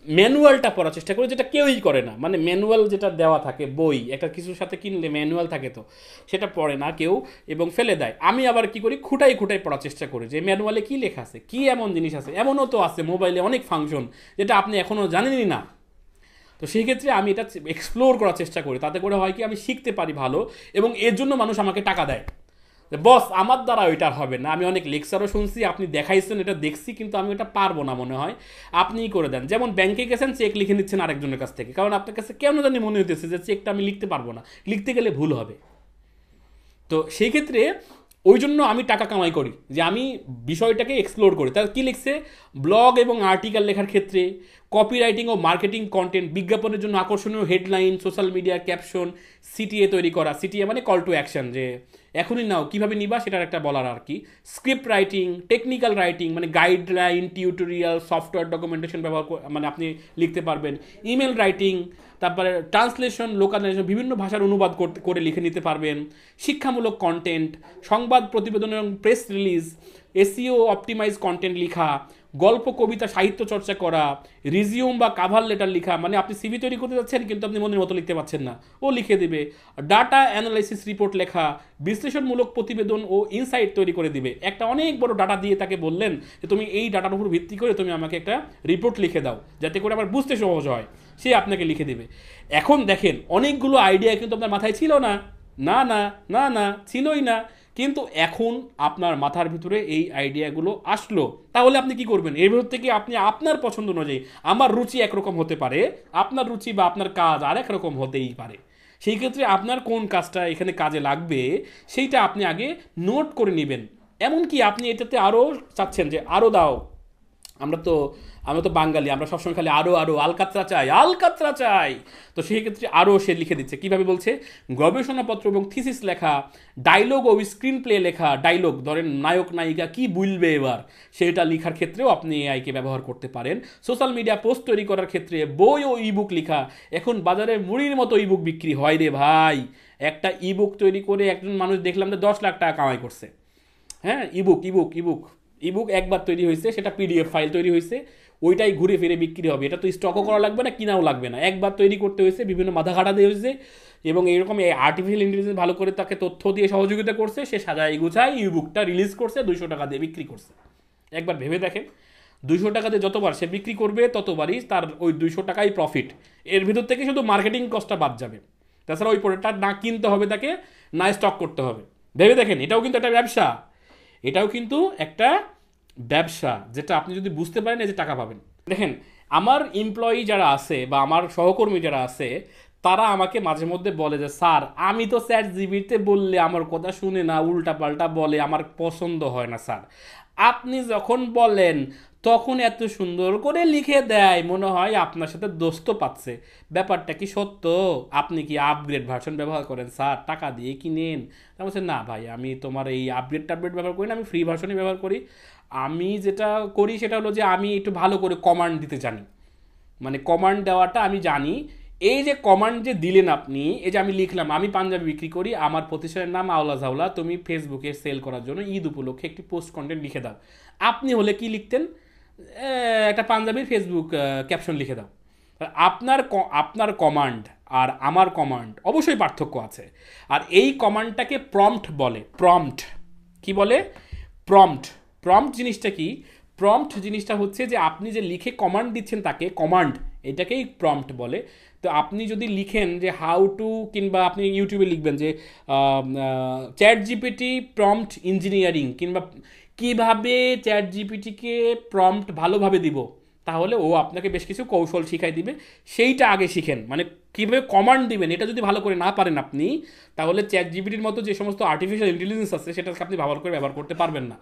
ম্যানুয়ালটা পড়ার চেষ্টা করি, যেটা কেউই করে না, মানে ম্যানুয়াল যেটা দেওয়া থাকে, বই একটা কিছুর সাথে কিনলে ম্যানুয়াল থাকে, তো সেটা পড়ে না কেউ এবং ফেলে দেয়। আমি আবার কি করি, খুঁটাই খুঁটাই পড়ার চেষ্টা করি যে ম্যানুয়ালে কি লেখা আছে, কি এমন জিনিস আছে। এমনও তো আছে মোবাইলে অনেক ফাংশন যেটা আপনি এখনও জানেনই না, তো সেই ক্ষেত্রে আমি এটা এক্সপ্লোর করার চেষ্টা করি, তাতে করে হয় কি আমি শিখতে পারি ভালো, এবং এর জন্য মানুষ আমাকে টাকা দেয়। বস আমার দ্বারা ওইটা হবে না, আমি অনেক লেকচারও শুনছি, আপনি দেখাইছেন, এটা দেখছি, কিন্তু আমি এটা পারবো না, মনে হয় আপনিই করে দেন। যেমন ব্যাংকে গেছেন, চেক লিখে নিচ্ছেন আরেকজনের কাছ থেকে, কারণ আপনার কাছে কেন জানি মনে হইতেছে যে চেকটা আমি লিখতে পারবো না, লিখতে গেলে ভুল হবে। তো সেই ক্ষেত্রে ওই জন্য আমি টাকা কামাই করি, যে আমি বিষয়টাকে এক্সপ্লোর করি। তার কি লিখছে, ব্লগ এবং আর্টিকেল লেখার ক্ষেত্রে কপিরাইটিং ও মার্কেটিং কন্টেন্ট, বিজ্ঞাপনের জন্য আকর্ষণীয় headline, social media caption, CTA তৈরি করা, সিটিএ মানে কল টু অ্যাকশন, যে এখনই নাও কীভাবে নিবা সেটার একটা বলার আর কি। স্ক্রিপ্ট রাইটিং, টেকনিক্যাল রাইটিং মানে গাইডলাইন, টিউটোরিয়াল, সফটওয়্যার ডকুমেন্টেশন ব্যবহার মানে আপনি লিখতে পারবেন। ইমেল রাইটিং, তারপরে ট্রান্সলেশন, লোকালাইজেশন, বিভিন্ন ভাষার অনুবাদ করে লিখে নিতে পারবেন। শিক্ষামূলক কন্টেন্ট, সংবাদ প্রতিবেদন এবং press release, SEO optimize content লিখা, গল্প, কবিতা, সাহিত্য চর্চা করা, রিজিউম বা কাভার লেটার লিখা, মানে আপনি সিভি তৈরি করতে যাচ্ছেন কিন্তু আপনি মনের মতো লিখতে পারছেন না, ও লিখে দিবে। ডাটা অ্যানালাইসিস রিপোর্ট লেখা, বিশ্লেষণমূলক প্রতিবেদন ও ইনসাইট তৈরি করে দিবে। একটা অনেক বড় ডাটা দিয়ে তাকে বললেন যে তুমি এই ডাটার উপর ভিত্তি করে তুমি আমাকে একটা রিপোর্ট লিখে দাও যাতে করে আমার বুঝতে সহজ হয়, সে আপনাকে লিখে দিবে। এখন দেখেন অনেকগুলো আইডিয়া কিন্তু আপনার মাথায় ছিল না, না না না না ছিলই না, কিন্তু এখন আপনার মাথার ভিতরে এই আইডিয়াগুলো আসলো, তাহলে আপনি কি করবেন? এর ভিতর থেকে আপনি আপনার পছন্দ অনুযায়ী, আমার রুচি একরকম হতে পারে, আপনার রুচি বা আপনার কাজ আরেক রকম হতেই পারে, সেই ক্ষেত্রে আপনার কোন কাজটা এখানে কাজে লাগবে সেইটা আপনি আগে নোট করে নেবেন। এমনকি আপনি এটাতে আরও চাচ্ছেন যে আরও দাও, আমরা তো বাঙালি, আমরা সবসময় খালি আরও আরও আলকাতরা চাই, আলকাতরা চাই। তো সেই ক্ষেত্রে আরও সে লিখে দিচ্ছে। কীভাবে বলছে? গবেষণাপত্র এবং থিসিস লেখা, ডায়লগ ও স্ক্রিন প্লে লেখা, ডায়লগ ধরেন নায়ক নায়িকা কি বলবে এবার সেটা লেখার ক্ষেত্রেও আপনি এআইকে ব্যবহার করতে পারেন। সোশ্যাল মিডিয়া পোস্ট তৈরি করার ক্ষেত্রে বই ও ইবুক লেখা, এখন বাজারে মুড়ির মতো ইবুক বিক্রি হয় রে ভাই। একটা ইবুক তৈরি করে একজন মানুষ দেখলাম যে 10 লাখ টাকা কামাই করছে। হ্যাঁ, ইবুক ইবুক ইবুক ইবুক একবার তৈরি হয়েছে, সেটা পিডিএফ ফাইল তৈরি হয়েছে, ওইটাই ঘুরে ফিরে বিক্রি হবে। এটা তো স্টকও করা লাগবে না, কিনাও লাগবে না, একবার তৈরি করতে হয়েছে, বিভিন্ন মাথা ঘাটা দিয়ে হয়েছে, এবং এইরকম এই আর্টিফিশিয়াল ইন্টেলিজেন্স ভালো করে তাকে তথ্য দিয়ে সহযোগিতা করছে, সে সাজায় গুছায় ইবুকটা রিলিজ করছে, 200 টাকা দিয়ে বিক্রি করছে। একবার ভেবে দেখেন, 200 টাকা দিয়ে যতবার সে বিক্রি করবে ততবারই তার ওই 200 টাকাই প্রফিট। এর ভিতর থেকে শুধু মার্কেটিং কস্টটা বাদ যাবে, তাছাড়া ওই প্রোডাক্টটা না কিনতে হবে তাকে, না স্টক করতে হবে। ভেবে দেখেন, এটাও কিন্তু একটা ব্যবসা, এটাও কিন্তু একটা ব্যবসা, যেটা আপনি যদি বুঝতে পারেন এই যে টাকা পাবেন। দেখেন, আমার এমপ্লয়ি যারা আছে বা আমার সহকর্মী যারা আছে তারা আমাকে মাঝে মধ্যে বলে যে স্যার আমি তো চ্যাট জিপিটিতে বললে আমার কথা শুনে না, উল্টা পাল্টা বলে, আমার পছন্দ হয় না স্যার। আপনি যখন বলেন তখন এত সুন্দর করে লিখে দেয়, মনে হয় আপনার সাথে দোস্ত পাচ্ছে। ব্যাপারটা কি সত্য? আপনি কি আপগ্রেড ভার্সন ব্যবহার করেন স্যার? টাকা দিয়ে কিনেন? তা বলছে না ভাই, আমি তোমার এই আপগ্রেড টাপগ্রেড ব্যবহার করি না, আমি ফ্রি ভার্সনই ব্যবহার করি। আমি যেটা করি সেটা হলো যে আমি একটু ভালো করে কমান্ড দিতে জানি, মানে কমান্ড দেওয়াটা আমি জানি। এই যে কমান্ড যে দিলেন আপনি, এই যে আমি লিখলাম আমি পাঞ্জাবি বিক্রি করি, আমার প্রতিষ্ঠানের নাম আওলা ঝাওলা, তুমি ফেসবুকে সেল করার জন্য ঈদ উপলক্ষে একটি পোস্ট কন্টেন্ট লিখে দাও। আপনি হলে কি লিখতেন? একটা পাঞ্জাবির ফেসবুক ক্যাপশন লিখে দাও। আপনার কমান্ড আর আমার কমান্ড অবশ্যই পার্থক্য আছে। আর এই কমান্ডটাকে প্রম্পট বলে। প্রম্পট কি বলে? প্রম্পট। প্রম্পট জিনিসটা কি? প্রম্পট জিনিসটা হচ্ছে যে আপনি যে লিখে কমান্ড দিচ্ছেন তাকে, কমান্ড, এটাকেই প্রম্পট বলে। তো আপনি যদি লিখেন যে হাউ টু, কিংবা আপনি ইউটিউবে লিখবেন যে চ্যাট জিপিটি প্রম্পট ইঞ্জিনিয়ারিং, কিংবা কিভাবে চ্যাট জিপিটিকে প্রম্পট ভালোভাবে দিব, তাহলে ও আপনাকে বেশ কিছু কৌশল শিখাই দিবে। সেইটা আগে শিখেন, মানে কীভাবে কমান্ড দিবেন এটা যদি ভালো করে না পারেন আপনি, তাহলে চ্যাট জিপিটির মতো যে সমস্ত আর্টিফিশিয়াল ইন্টেলিজেন্স আছে সেটাকে আপনি ভালো করে ব্যবহার করতে পারবেন না।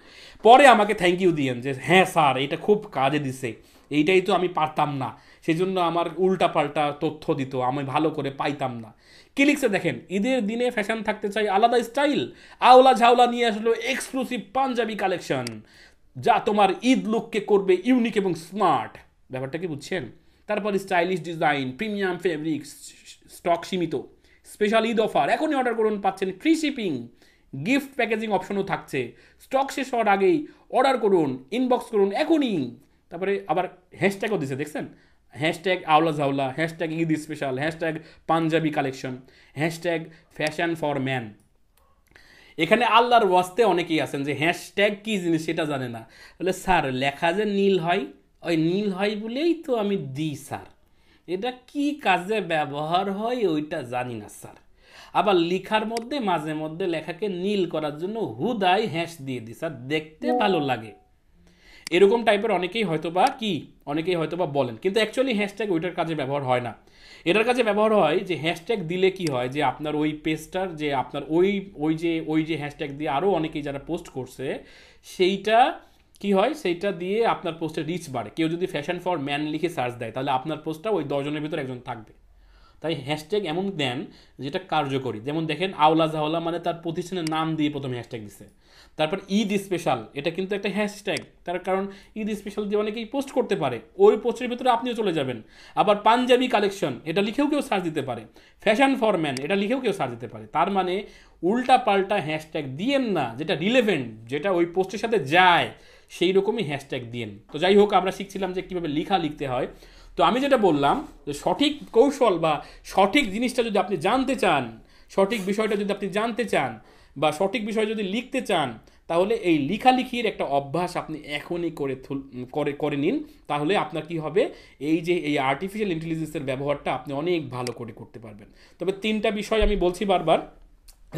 পরে আমাকে থ্যাংক ইউ দিয়েন যে হ্যাঁ স্যার এটা খুব কাজে দিছে, এইটাই তো আমি পারতাম না, সেই জন্য আমার উল্টা পাল্টা তথ্য দিত, আমি ভালো করে পাইতাম না। কি লিখছে দেখেন, ঈদের দিনে ফ্যাশন থাকতে চাই আলাদা স্টাইল, আওলা ঝাওলা নিয়ে আসলো এক্সক্লুসিভ পাঞ্জাবি কালেকশন, যা তোমার ঈদ লুককে করবে ইউনিক এবং স্মার্ট। ব্যাপারটা কি বুঝছেন? তারপর stylish design, premium fabrics, stock সীমিত, স্পেশাল ঈদ অফার, এখনই অর্ডার করুন, পাচ্ছেন ফ্রি শিপিং, গিফট প্যাকেজিং অপশনও থাকছে, স্টক শেষ হওয়ার আগেই অর্ডার করুন, ইনবক্স করুন এখনই। তারপরে আবার হ্যাশট্যাগও দিছে, দেখছেন? হ্যাশট্যাগ আওলা ঝাওলা, hashtag Eid special, hashtag panjabi collection, hashtag fashion for man. এখানে আল্লাহর ওয়াস্তে অনেকেই আছেন যে হ্যাশট্যাগ কী জিনিস সেটা জানে না। তাহলে স্যার লেখা যে নীল হয়, ওই নীল হয় বলেই তো আমি দিই স্যার, এটা কি কাজে ব্যবহার হয় ওইটা জানি না স্যার। আবার লেখার মধ্যে মাঝে মধ্যে লেখাকে নীল করার জন্য হুদাই হ্যাশ দিয়ে দিই স্যার, দেখতে ভালো লাগে। এরকম টাইপের অনেকেই হয়তোবা বলেন, কিন্তু অ্যাকচুয়ালি হ্যাশট্যাগ ওইটার কাজে ব্যবহার হয় না। এটার কাছে ব্যবহার হয় যে হ্যাশট্যাগ দিলে কি হয়, যে আপনার ওই পেজটার যে আপনার ওই যে হ্যাশট্যাগ দিয়ে আরও অনেকেই যারা পোস্ট করছে সেইটা কি হয় সেইটা দিয়ে আপনার পোস্টের রিচ বাড়ে। কেউ যদি ফ্যাশন ফর ম্যান লিখে সার্চ দেয় তাহলে আপনার পোস্টটা ওই 10 জনের ভিতরে একজন থাকবে। তাই হ্যাশট্যাগ এমন দেন যেটা কার্যকরী। যেমন দেখেন আওলা জাওলা মানে তার প্রতিষ্ঠানের নাম দিয়ে প্রথমে হ্যাশট্যাগ দিচ্ছে। তারপর ঈদ স্পেশাল, এটা কিন্তু একটা হ্যাশট্যাগ, তার কারণ ঈদ স্পেশাল দিয়ে অনেকেই পোস্ট করতে পারে, ওই পোস্টের ভিতরে আপনিও চলে যাবেন। আবার পাঞ্জাবি কালেকশন এটা লিখেও কেউ সার্চ দিতে পারে, ফ্যাশন ফর ম্যান এটা লিখেও কেউ সার্চ দিতে পারে। তার মানে উল্টা পাল্টা হ্যাশট্যাগ দিয়েন না, যেটা রিলেভেন্ট, যেটা ওই পোস্টের সাথে যায় সেই রকমই হ্যাশট্যাগ দিয়েন। তো যাই হোক, আমরা শিখছিলাম যে কীভাবে লিখতে হয়। তো আমি যেটা বললাম যে সঠিক কৌশল বা সঠিক জিনিসটা যদি আপনি জানতে চান, সঠিক বিষয়টা যদি আপনি জানতে চান বা সঠিক বিষয় যদি লিখতে চান, তাহলে এই লেখালেখির একটা অভ্যাস আপনি এখনই করে নিন। তাহলে আপনার কি হবে, এই যে এই আর্টিফিশিয়াল ইন্টেলিজেন্সের ব্যবহারটা আপনি অনেক ভালো করে করতে পারবেন। তবে 3টা বিষয় আমি বলছি বারবার,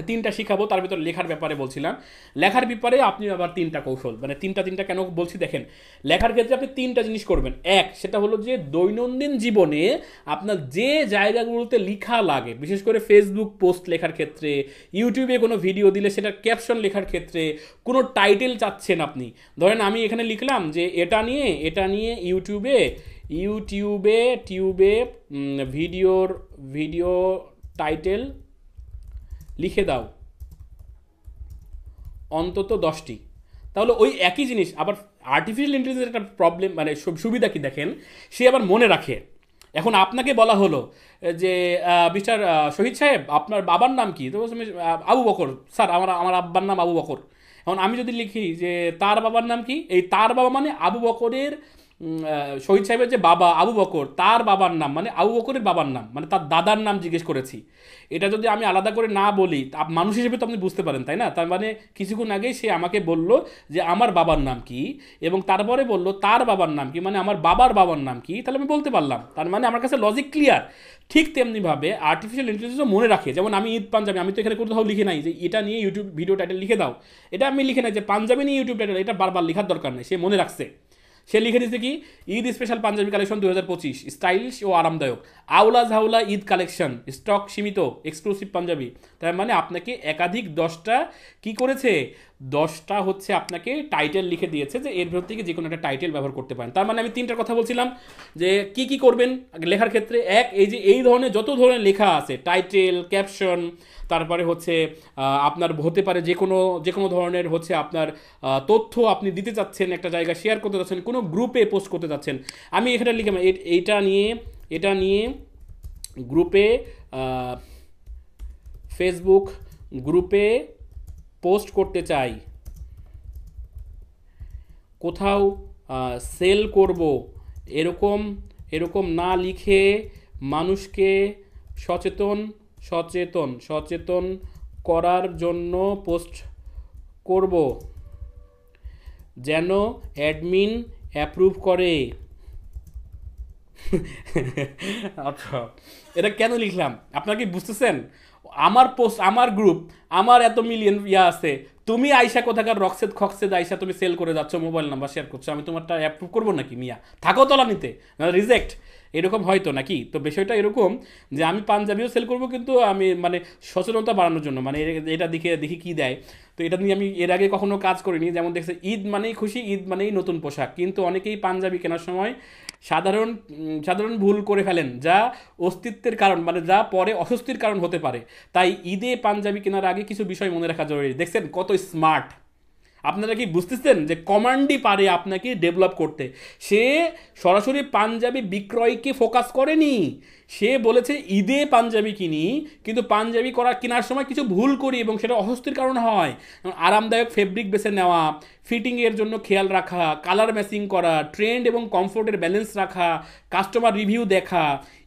3টা শিখাবো। তার ভিতর লেখার ব্যাপারে বলছিলাম, লেখার ব্যাপারে আপনি আবার 3টা কৌশল, মানে তিনটা কেন বলছি দেখেন। লেখার ক্ষেত্রে আপনি 3টা জিনিস করবেন। এক, সেটা হলো যে দৈনন্দিন জীবনে আপনার যে জায়গাগুলোতে লেখা লাগে, বিশেষ করে ফেসবুক পোস্ট লেখার ক্ষেত্রে, ইউটিউবে কোনো ভিডিও দিলে সেটার ক্যাপশন লেখার ক্ষেত্রে, কোনো টাইটেল চাচ্ছেন আপনি, ধরেন আমি এখানে লিখলাম যে এটা নিয়ে ইউটিউবে ভিডিও টাইটেল লিখে দাও অন্তত 10টি। তাহলে ওই একই জিনিস আবার আর্টিফিশিয়াল ইন্টেলিজেন্সের একটা প্রবলেম, মানে সুবিধা কি দেখেন, সে আবার মনে রাখে। এখন আপনাকে বলা হলো যে মিস্টার শহীদ সাহেব আপনার বাবার নাম কি, তো আবু বকর স্যার, আমার আব্বার নাম আবু বকর। এখন আমি যদি লিখি যে তার বাবার নাম কি, এই তার বাবা মানে আবু বকরের, শহীদ সাহেবের যে বাবা আবু বকর, তার বাবার নাম মানে আবু বকরের বাবার নাম, মানে তার দাদার নাম জিজ্ঞেস করেছি। এটা যদি আমি আলাদা করে না বলি, মানুষ হিসেবে তো আপনি বুঝতে পারেন, তাই না? তার মানে কিছুক্ষণ আগেই সে আমাকে বলল যে আমার বাবার নাম কি, এবং তারপরে বলল তার বাবার নাম কি, মানে আমার বাবার নাম কি, তাহলে আমি বলতে পারলাম। তার মানে আমার কাছে লজিক ক্লিয়ার। ঠিক তেমনিভাবে আর্টিফিশিয়াল ইন্টেলিজেন্সও মনে রাখে। যেমন আমি ঈদ পাঞ্জাবি, আমি তো এখানে কোথাও লিখে নাই যে এটা নিয়ে ইউটিউব ভিডিও টাইটেল লিখে দাও, এটা আমি লিখে নাই যে পাঞ্জাবি নিয়ে ইউটিউব টাইটেল, এটা বারবার লেখার দরকার নেই, সে মনে রাখছে। সে লিখে দিচ্ছে কি, Eid special panjabi collection 2025, stylish ও আরামদায়ক, আওলা ঝাউলা ঈদ কালেকশন, স্টক সীমিত, এক্সক্লুসিভ পাঞ্জাবি। তার মানে আপনাকে একাধিক 10টা কি করেছে, 10টা হচ্ছে আপনাকে টাইটেল লিখে দিয়েছে যে এর ভেতর থেকে যে কোনো একটা টাইটেল ব্যবহার করতে পারেন। তার মানে আমি 3টার কথা বলছিলাম যে কি করবেন লেখার ক্ষেত্রে। এক, এই যে এই ধরনের যত ধরনের লেখা আছে, টাইটেল, ক্যাপশন, তারপরে হচ্ছে আপনার হতে পারে যে কোনো ধরনের হচ্ছে আপনার তথ্য আপনি দিতে চাচ্ছেন, একটা জায়গায় শেয়ার করতে চাচ্ছেন, কোনো গ্রুপে পোস্ট করতে চাচ্ছেন। আমি এখানে লিখলাম এটা নিয়ে গ্রুপে, ফেসবুক গ্রুপে পোস্ট করতে চাই, কোথাও সেল করব, এরকম না লিখে মানুষকে সচেতন করার জন্য পোস্ট করব, যেন অ্যাডমিন অ্যাপ্রুভ করে। আচ্ছা, এটা কেন লিখলাম আপনারা কি বুঝতেছেন? আমার পোস্ট, আমার গ্রুপ, আমার এত মিলিয়ন আছে, তুমি আইসা কোথাকার রক্সেদ খক্সেদ আইসা তুমি সেল করে যাচ্ছ, মোবাইল নাম্বার শেয়ার করছো, আমি তোমারটা অ্যাপ্রুভ করবো নাকি? মিয়া থাকো তলানিতে, রিজেক্ট, এরকম হয়তো নাকি? তো বিষয়টা এরকম যে আমি পাঞ্জাবিও সেল করবো, কিন্তু আমি মানে সচেতনতা বাড়ানোর জন্য, মানে এটা দেখি কি দেয়। তো এটা নিয়ে আমি এর আগে কখনো কাজ করিনি। যেমন দেখছে ঈদ মানেই খুশি, ঈদ মানেই নতুন পোশাক, কিন্তু অনেকেই পাঞ্জাবি কেনার সময় সাধারণ ভুল করে ফেলেন, যা অস্তিত্বের কারণ, মানে যা পরে অস্বস্তির কারণ হতে পারে। তাই ঈদে পাঞ্জাবি কেনার আগে কিছু বিষয় মনে রাখা জরুরি। দেখছেন কত স্মার্ট? আপনারা কি বুঝতেছেন যে কমান্ডই পারে আপনাকে ডেভেলপ করতে? সে সরাসরি পাঞ্জাবি বিক্রয়কে ফোকাস করেনি, সে বলেছে ঈদে পাঞ্জাবি কিনি, কিন্তু পাঞ্জাবি কেনার সময় কিছু ভুল করি এবং সেটা অস্বস্তির কারণ হয়। আরামদায়ক ফেব্রিক বেছে নেওয়া, ফিটিংয়ের জন্য খেয়াল রাখা, কালার ম্যাচিং করা, ট্রেন্ড এবং কমফোর্টের ব্যালেন্স রাখা, কাস্টমার রিভিউ দেখা।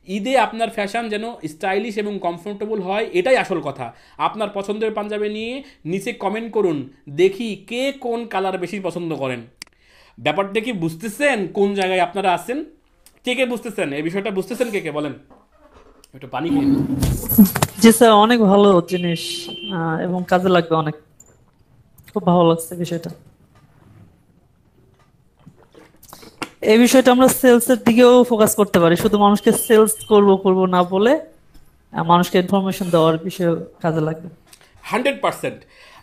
ঈদে আপনার ফ্যাশন যেন স্টাইলিশ এবং কমফোর্টেবল হয়, এটাই আসল কথা। আপনার পছন্দের পাঞ্জাবি নিয়ে নিচে কমেন্ট করুন, দেখি কে কোন কালার বেশি পছন্দ করেন। ব্যাপারটা কি বুঝতেছেন কোন জায়গায় আপনারা আছেন? কে বুঝতেছেন এই বিষয়টা? বুঝতেছেন কে বলেন? একটু পানি খেয়ে। জি স্যার, অনেক ভালো জিনিস এবং কাজে লাগবে অনেক। খুব ভালো লাগছে বিষয়টা। এই বিষয়টা আমরা সেলস এর দিকেও ফোকাস করতে পারি, শুধু মানুষকে সেলস করব না বলে মানুষকে ইনফরমেশন দেওয়ার বিষয়ে কাজে লাগবে। 100%।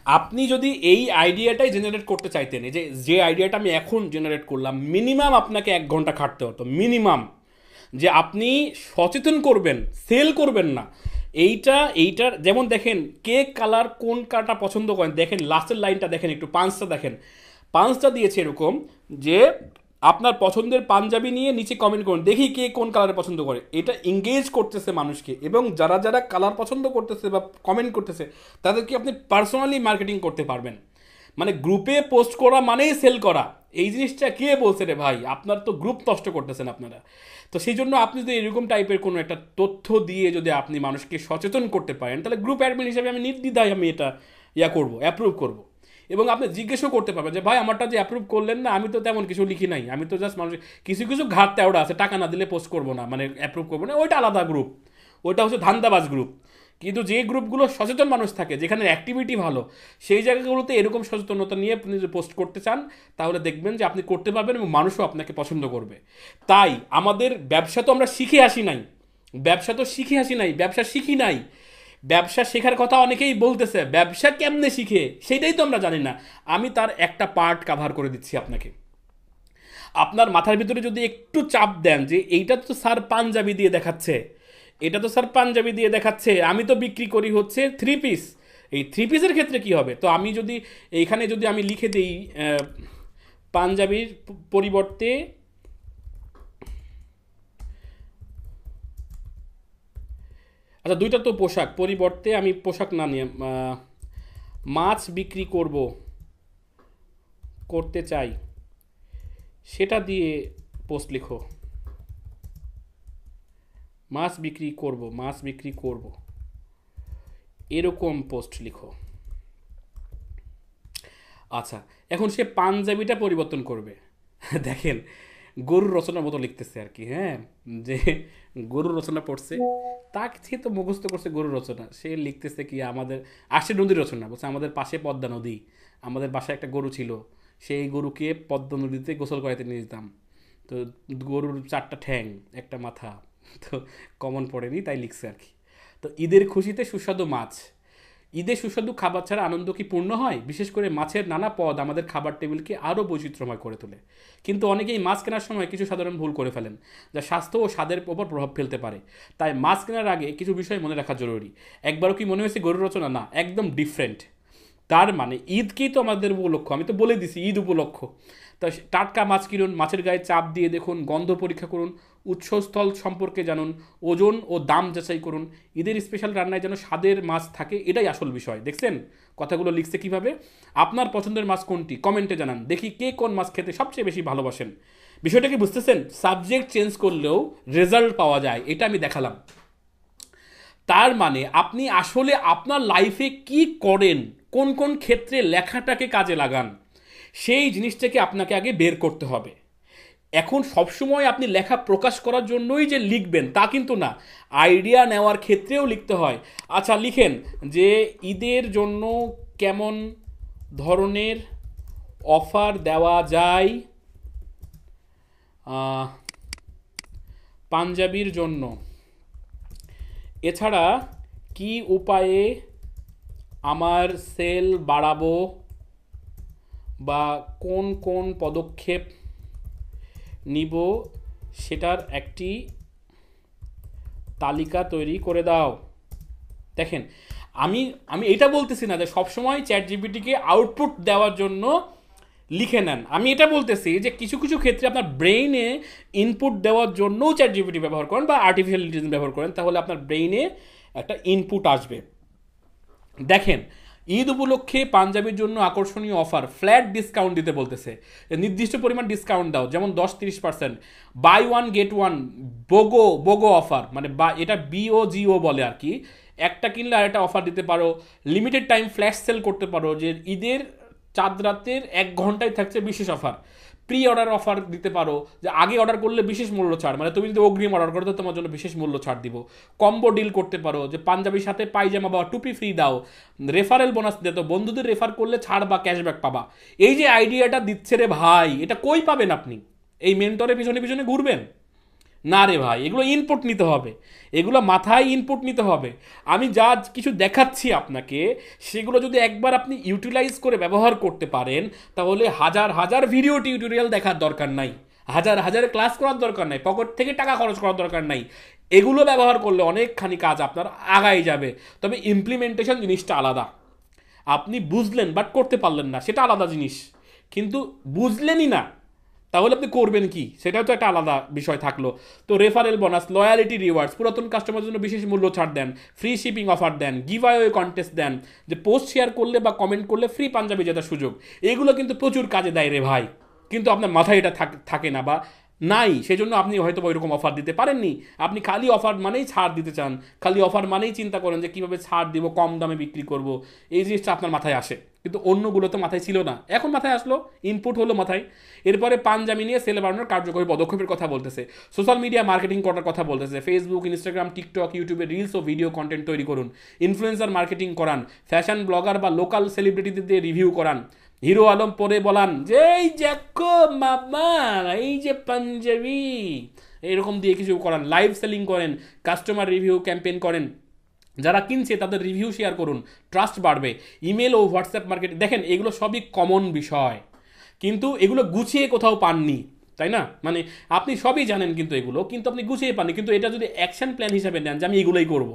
আপনি যদি এই আইডিয়াটাই জেনারেট করতে চাইতেন, এই যে যে আইডিয়াটা আমি এখন জেনারেট করলাম, মিনিমাম আপনাকে 1 ঘন্টা খাটতে হতো মিনিমাম। যে আপনি সচেতন করবেন, সেল করবেন না। এইটার যেমন দেখেন কে কালার কোন কাটা পছন্দ করেন, দেখেন লাস্টের লাইনটা দেখেন, একটু পাঁচটা দেখেন, পাঁচটা দিয়েছে এরকম যে আপনার পছন্দের পাঞ্জাবি নিয়ে নিচে কমেন্ট করুন, দেখি কে কোন কালারে পছন্দ করে। এটা এঙ্গেজ করতেছে মানুষকে, এবং যারা যারা কালার পছন্দ করতেছে বা কমেন্ট করতেছে তাদেরকে আপনি পার্সোনালি মার্কেটিং করতে পারবেন। মানে গ্রুপে পোস্ট করা মানেই সেল করা, এই জিনিসটা কে বলছে রে ভাই? আপনার তো গ্রুপ নষ্ট করতেছেন আপনারা। তো সেই জন্য আপনি যদি এরকম টাইপের কোনো একটা তথ্য দিয়ে যদি আপনি মানুষকে সচেতন করতে পারেন, তাহলে গ্রুপ অ্যাডমিন হিসেবে আমি নির্দ্বিধায় আমি এটা করবো, অ্যাপ্রুভ করবো। এবং আপনি জিজ্ঞেসও করতে পারবেন যে ভাই আমারটা যে অ্যাপ্রুভ করলেন না, আমি তো তেমন কিছু লিখি নাই, আমি তো জাস্ট মানুষ কিছু কিছু ঘাট তেওড়া আছে, টাকা না দিলে পোস্ট করবো না, মানে অ্যাপ্রুভ করবো না, ওইটা আলাদা গ্রুপ, ওইটা হচ্ছে ধান্দাবাজ গ্রুপ। কিন্তু যে গ্রুপগুলো সচেতন মানুষ থাকে, যেখানে অ্যাক্টিভিটি ভালো, সেই জায়গাগুলোতে এরকম সচেতনতা নিয়ে আপনি যদি পোস্ট করতে চান, তাহলে দেখবেন যে আপনি করতে পারবেন এবং মানুষও আপনাকে পছন্দ করবে। তাই আমাদের ব্যবসা তো আমরা শিখে আসি নাই, ব্যবসা শিখি নাই। ব্যবসা শেখার কথা অনেকেই বলতেছে, ব্যবসা কেমনে শিখে সেটাই তো আমরা জানি না। আমি তার একটা পার্ট কাভার করে দিচ্ছি আপনাকে। আপনার মাথার ভিতরে যদি একটু চাপ দেন যে এইটা তো স্যার পাঞ্জাবি দিয়ে দেখাচ্ছে, আমি তো বিক্রি করি হচ্ছে 3 পিস, এই 3 পিসের ক্ষেত্রে কি হবে? তো আমি যদি এইখানে যদি আমি লিখে দিই পাঞ্জাবির পরিবর্তে আচ্ছা দুইটা তো পোশাক, পরিবর্তে আমি পোশাক না নিয়ে মাছ বিক্রি করতে চাই, সেটা দিয়ে পোস্ট লিখো। মাছ বিক্রি করব এরকম পোস্ট লিখো। আচ্ছা, এখন সে পাঞ্জাবিটা পরিবর্তন করবে। দেখেন গরুর রচনার মতো লিখতেছে আর কি, হ্যাঁ, যে গরুর রচনা পড়ছে, তাকে সে তো মুখস্থ করছে গরুর রচনা, সে লিখতেছে কি আমাদের আসে নদীর রচনা, বলছে আমাদের পাশে পদ্মা নদী, আমাদের বাসায় একটা গরু ছিল, সেই গরুকে পদ্মা নদীতে গোসল করাইতে নিয়ে যেতাম, তো গরুর 4টা ঠ্যাং একটা মাথা, তো কমন পড়েনি তাই লিখছে আর কি। তো ঈদের খুশিতে সুস্বাদু মাছ, ঈদে সুস্বাদু খাবার ছাড়া আনন্দ কি পূর্ণ হয়? বিশেষ করে মাছের নানা পদ আমাদের খাবার টেবিলকে আরও বৈচিত্র্যময় করে তোলে। কিন্তু অনেকেই মাছ কেনার সময় কিছু সাধারণ ভুল করে ফেলেন, যা স্বাস্থ্য ও স্বাদের ওপর প্রভাব ফেলতে পারে। তাই মাছ কেনার আগে কিছু বিষয় মনে রাখা জরুরি। একবারও কি মনে হয়েছে গরুর রচনা? না, একদম ডিফারেন্ট। তার মানে ঈদকেই তো আমাদের উপলক্ষ, আমি তো বলে দিছি ঈদ উপলক্ষ। তা টাটকা মাছ কিনুন, মাছের গায়ে চাপ দিয়ে দেখুন, গন্ধ পরীক্ষা করুন, উৎসস্থল সম্পর্কে জানুন, ওজন ও দাম যাচাই করুন। ঈদের স্পেশাল রান্নায় যেন স্বাদের মাছ থাকে, এটাই আসল বিষয়। দেখছেন কথাগুলো লিখছে কিভাবে? আপনার পছন্দের মাছ কোনটি কমেন্টে জানান, দেখি কে কোন মাছ খেতে সবচেয়ে বেশি ভালোবাসেন। বিষয়টা কি বুঝতেছেন? সাবজেক্ট চেঞ্জ করলেও রেজাল্ট পাওয়া যায়, এটা আমি দেখালাম। তার মানে আপনি আসলে আপনার লাইফে কি করেন, কোন কোন ক্ষেত্রে লেখাটাকে কাজে লাগান, সেই জিনিসটাকে আপনাকে আগে বের করতে হবে। এখন সবসময় আপনি লেখা প্রকাশ করার জন্যই যে লিখবেন তা কিন্তু না, আইডিয়া নেওয়ার ক্ষেত্রেও লিখতে হয়। আচ্ছা লিখেন যে ঈদের জন্য কেমন ধরনের অফার দেওয়া যায় পাঞ্জাবির জন্য, এছাড়া কি উপায়ে আমার সেল বাড়াবো বা কোন কোন পদক্ষেপ নিব সেটার একটি তালিকা তৈরি করে দাও। দেখেন আমি আমি এটা বলতেছি না যে সবসময় চ্যাট জিপিটিকে আউটপুট দেওয়ার জন্য লিখে নেন, আমি এটা বলতেছি যে কিছু কিছু ক্ষেত্রে আপনার ব্রেইনে ইনপুট দেওয়ার জন্যও চ্যাট জিপিটি ব্যবহার করেন বা আর্টিফিশিয়াল ইন্টেলিজেন্স ব্যবহার করেন, তাহলে আপনার ব্রেইনে একটা ইনপুট আসবে। দেখেন ঈদ উপলক্ষে পাঞ্জাবির জন্য আকর্ষণীয় অফার, ফ্ল্যাট ডিসকাউন্ট দিতে বলতেছে, নির্দিষ্ট পরিমাণ ডিসকাউন্ট দাও, যেমন 10-30%, buy one get one, BOGO offer, মানে বা এটা বিওজিও বলে আর কি, একটা কিনলে আর একটা অফার দিতে পারো। লিমিটেড টাইম ফ্ল্যাশ সেল করতে পারো, যে ঈদের চাঁদ রাতের 1 ঘন্টায় থাকছে বিশেষ অফার। প্রি অর্ডার অফার দিতে পারো, যে আগে অর্ডার করলে বিশেষ মূল্য ছাড়, মানে তুমি যদি অগ্রিম অর্ডার করো তো তোমার জন্য বিশেষ মূল্য ছাড় দিব। কম্বো ডিল করতে পারো, যে পাঞ্জাবির সাথে পায়জামা বা টুপি ফ্রি দাও। রেফারেল বোনাস দিতে, বন্ধুদের রেফার করলে ছাড় বা ক্যাশব্যাক পাবা। এই যে আইডিয়াটা দিচ্ছে রে ভাই, এটা কই পাবেন আপনি? এই মেন্টরের পিছনে পিছনে ঘুরবেন না রে ভাই, এগুলো ইনপুট নিতে হবে, এগুলো মাথায় ইনপুট নিতে হবে। আমি যা কিছু দেখাচ্ছি আপনাকে, সেগুলো যদি একবার আপনি ইউটিলাইজ করে ব্যবহার করতে পারেন, তাহলে হাজার হাজার ভিডিও টিউটোরিয়াল দেখার দরকার নাই, হাজার হাজার ক্লাস করার দরকার নাই, পকেট থেকে টাকা খরচ করার দরকার নাই। এগুলো ব্যবহার করলে অনেকখানি কাজ আপনার আগাই যাবে। তবে ইমপ্লিমেন্টেশন জিনিসটা আলাদা। আপনি বুঝলেন বাট করতে পারলেন না, সেটা আলাদা জিনিস। কিন্তু বুঝলেনই না, তাহলে আপনি করবেন কি, সেটাও তো একটা আলাদা বিষয় থাকলো। তো রেফারেল বোনাস, লয়ালিটি রিওয়ার্ডস, পুরাতন কাস্টমারের জন্য বিশেষ মূল্য ছাড় দেন, ফ্রি শিপিং অফার দেন, গিভ অ্যাওয়ে কন্টেস্ট দেন, যে পোস্ট শেয়ার করলে বা কমেন্ট করলে ফ্রি পাঞ্জাবি জেতার সুযোগ। এগুলো কিন্তু প্রচুর কাজে দেয় রে ভাই, কিন্তু আপনার মাথায় এটা থাকে না বা নাই, সেজন্য আপনি হয়তো ওইরকম অফার দিতে পারেননি। আপনি খালি অফার মানেই ছাড় দিতে চান, খালি অফার মানেই চিন্তা করেন যে কীভাবে ছাড় দিব, কম দামে বিক্রি করব, এই জিনিসটা আপনার মাথায় আসে। কিন্তু অন্যগুলো তো মাথায় ছিল না, এখন মাথায় আসলো, ইনপুট হলো মাথায়। এরপরে পাঞ্জাবি নিয়ে সেল বাড়ানোর কার্যকরী পদক্ষেপের কথা বলতেছে, সোশ্যাল মিডিয়া মার্কেটিং করার কথা বলতেছে, ফেসবুক, ইনস্টাগ্রাম, টিকটক, ইউটিউবে রিলস ও ভিডিও কন্টেন্ট তৈরি করুন, ইনফ্লুয়েন্সার মার্কেটিং করান, ফ্যাশন ব্লগার বা লোকাল সেলিব্রিটিদের দিয়ে রিভিউ করান। হিরো আলম পরে বলান যে এই দেখো মামা, এই যে পাঞ্জাবি, এরকম দিয়ে কিছু করান, লাইভ সেলিং করেন, কাস্টমার রিভিউ ক্যাম্পেইন করেন, যারা কিনছে তাদের রিভিউ শেয়ার করুন, ট্রাস্ট বাড়বে। ইমেল ও হোয়াটসঅ্যাপ মার্কেটিং, দেখেন এগুলো সবই কমন বিষয়, কিন্তু এগুলো গুছিয়ে কোথাও পাননি, তাই না? মানে আপনি সবই জানেন কিন্তু এগুলো, কিন্তু আপনি গুছিয়ে পাননি। কিন্তু এটা যদি অ্যাকশন প্ল্যান হিসাবে নেন যে আমি এগুলোই করব,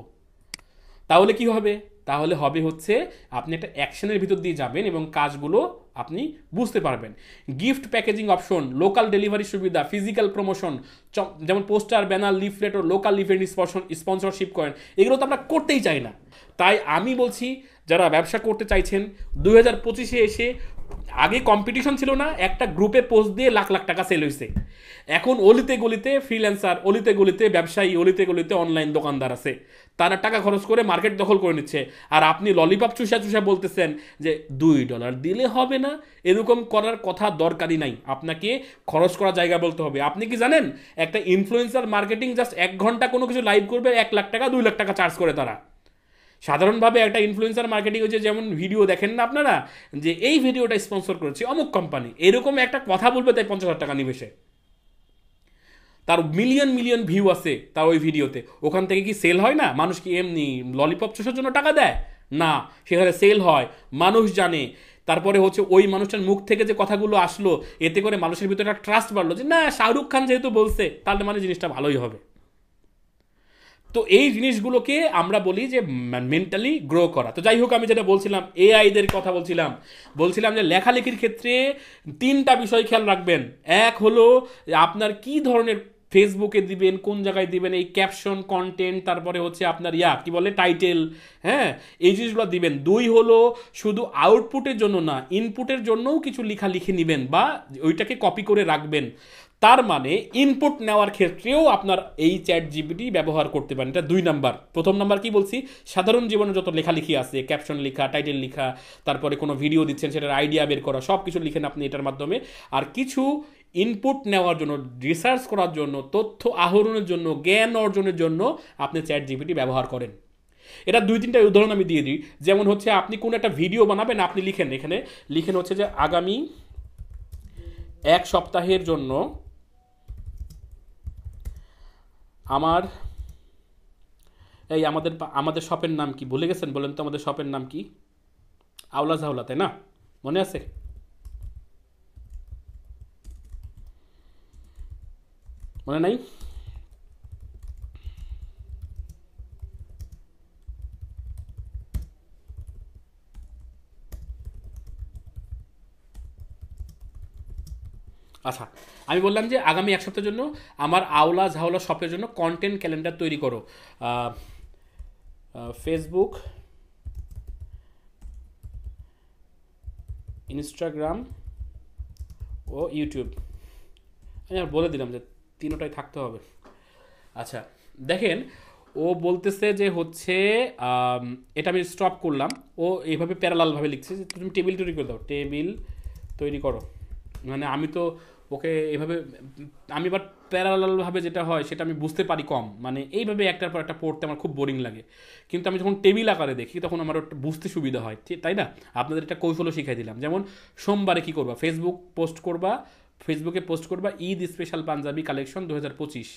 তাহলে কি হবে? তাহলে হবে হচ্ছে আপনি একটা অ্যাকশনের ভিতর দিয়ে যাবেন এবং কাজগুলো আপনি বুঝতে পারবেন। Gift packaging option, local delivery সুবিধা, ফিজিক্যাল প্রমোশন, যেমন পোস্টার, ব্যানার, লিফলেট ও লোকাল ইভেন্ট স্পন্সরশিপ করেন, এগুলো তো আমরা করতেই চাই না। তাই আমি বলছি, যারা ব্যবসা করতে চাইছেন 2025-এ এসে, আগে কম্পিটিশন ছিল না, একটা গ্রুপে পোস্ট দিয়ে লাখ লাখ টাকা সেল হয়েছে। এখন অলিতে গলিতে ফ্রিল্যান্সার, অলিতে গলিতে ব্যবসায়ী, অলিতে গলিতে অনলাইন দোকানদার আছে, তারা টাকা খরচ করে মার্কেট দখল করে নিচ্ছে। আর আপনি ললিপপ চুষা চুষা বলতেছেন যে $2 দিলে হবে না। এরকম করার কথা দরকারই নাই, আপনাকে খরচ করা জায়গা বলতে হবে। আপনি কি জানেন, একটা ইনফ্লুয়েন্সার মার্কেটিং জাস্ট 1 ঘন্টা কোনো কিছু লাইভ করবে, 1 লাখ টাকা 2 লাখ টাকা চার্জ করে তারা। সাধারণভাবে একটা ইনফ্লুয়েন্সার মার্কেটিং হচ্ছে, যেমন ভিডিও দেখেন না আপনারা, যে এই ভিডিওটা স্পন্সর করেছে অমুক কোম্পানি, এরকম একটা কথা বলবে, তাই 50,000 টাকা নিবে সে। তার মিলিয়ন মিলিয়ন ভিউ আছে তার ওই ভিডিওতে, ওখান থেকে কি সেল হয় না? মানুষ কি এমনি ললিপপ চষার জন্য টাকা দেয় না, সেখানে সেল হয়, মানুষ জানে। তারপরে হচ্ছে ওই মানুষটার মুখ থেকে যে কথাগুলো আসলো, এতে করে মানুষের ভিতরে একটা ট্রাস্ট বাড়লো যে না, শাহরুখ খান যেহেতু বলছে তাহলে মানে জিনিসটা ভালোই হবে। তো এই জিনিসগুলোকে আমরা বলি যে মেন্টালি গ্রো করা। তো যাই হোক, আমি যেটা বলছিলাম, এআইদের কথা বলছিলাম যে লেখালেখির ক্ষেত্রে 3টা বিষয় খেয়াল রাখবেন। এক হলো আপনার কি ধরনের ফেসবুকে দিবেন, কোন জায়গায় দিবেন, এই ক্যাপশন, কন্টেন্ট, তারপরে হচ্ছে আপনার কি বলে, টাইটেল, হ্যাঁ, এই জিনিসগুলো দিবেন। 2 হলো শুধু আউটপুটের জন্য না, ইনপুটের জন্যও কিছু লেখা লিখে নেবেন বা ওইটাকে কপি করে রাখবেন। তার মানে ইনপুট নেওয়ার ক্ষেত্রেও আপনার এই চ্যাট জিপিটি ব্যবহার করতে পারেন। এটা 2 নাম্বার। প্রথম নাম্বার কি বলছি, সাধারণ জীবনে যত লেখালেখি আছে, ক্যাপশন লেখা, টাইটেল লেখা, তারপরে কোনো ভিডিও দিচ্ছেন সেটার আইডিয়া বের করা, সব কিছু লিখেন আপনি এটার মাধ্যমে। আর কিছু ইনপুট নেওয়ার জন্য, রিসার্চ করার জন্য, তথ্য আহরণের জন্য, জ্ঞান অর্জনের জন্য আপনি চ্যাট জিপিটি ব্যবহার করেন। এটা 2-3টা উদাহরণ আমি দিয়ে দিই। যেমন হচ্ছে আপনি কোনো একটা ভিডিও বানাবেন, আপনি লিখেন হচ্ছে যে আগামী 1 সপ্তাহের জন্য আমার আমাদের শপের নাম কি ভুলে গেছেন? বলেন তো, আমাদের শপের নাম কি? আওলা ঝাওলা, তাই না? মনে আছে? মনে নাই? আচ্ছা, আমি বললাম যে আগামী 1 সপ্তাহের জন্য আমার আওলা ঝাওলা শপের জন্য কন্টেন্ট ক্যালেন্ডার তৈরি করো। ফেসবুক, ইনস্টাগ্রাম ও ইউটিউব। আমি আর বলে দিলাম যে 3টাই থাকতে হবে। আচ্ছা, দেখেন ও বলতেছে যে হচ্ছে এটা আমি স্টপ করলাম। ও এইভাবে প্যারালালভাবে লিখছে যে তুমি টেবিল তৈরি করে দাও, টেবিল তৈরি করো। মানে আমি তো ওকে এভাবে, আমি এবার প্যারালালভাবে যেটা হয় সেটা আমি বুঝতে পারি কম, মানে এইভাবে একটার পর একটা পড়তে আমার খুব বোরিং লাগে। কিন্তু আমি যখন টেবিল আকারে দেখি তখন আমার ওটা বুঝতে সুবিধা হয়, তাই না? আপনাদের একটা কৌশলও শিখাই দিলাম। যেমন সোমবারে কী করবা, ফেসবুকে পোস্ট করবা Eid special panjabi collection 2025,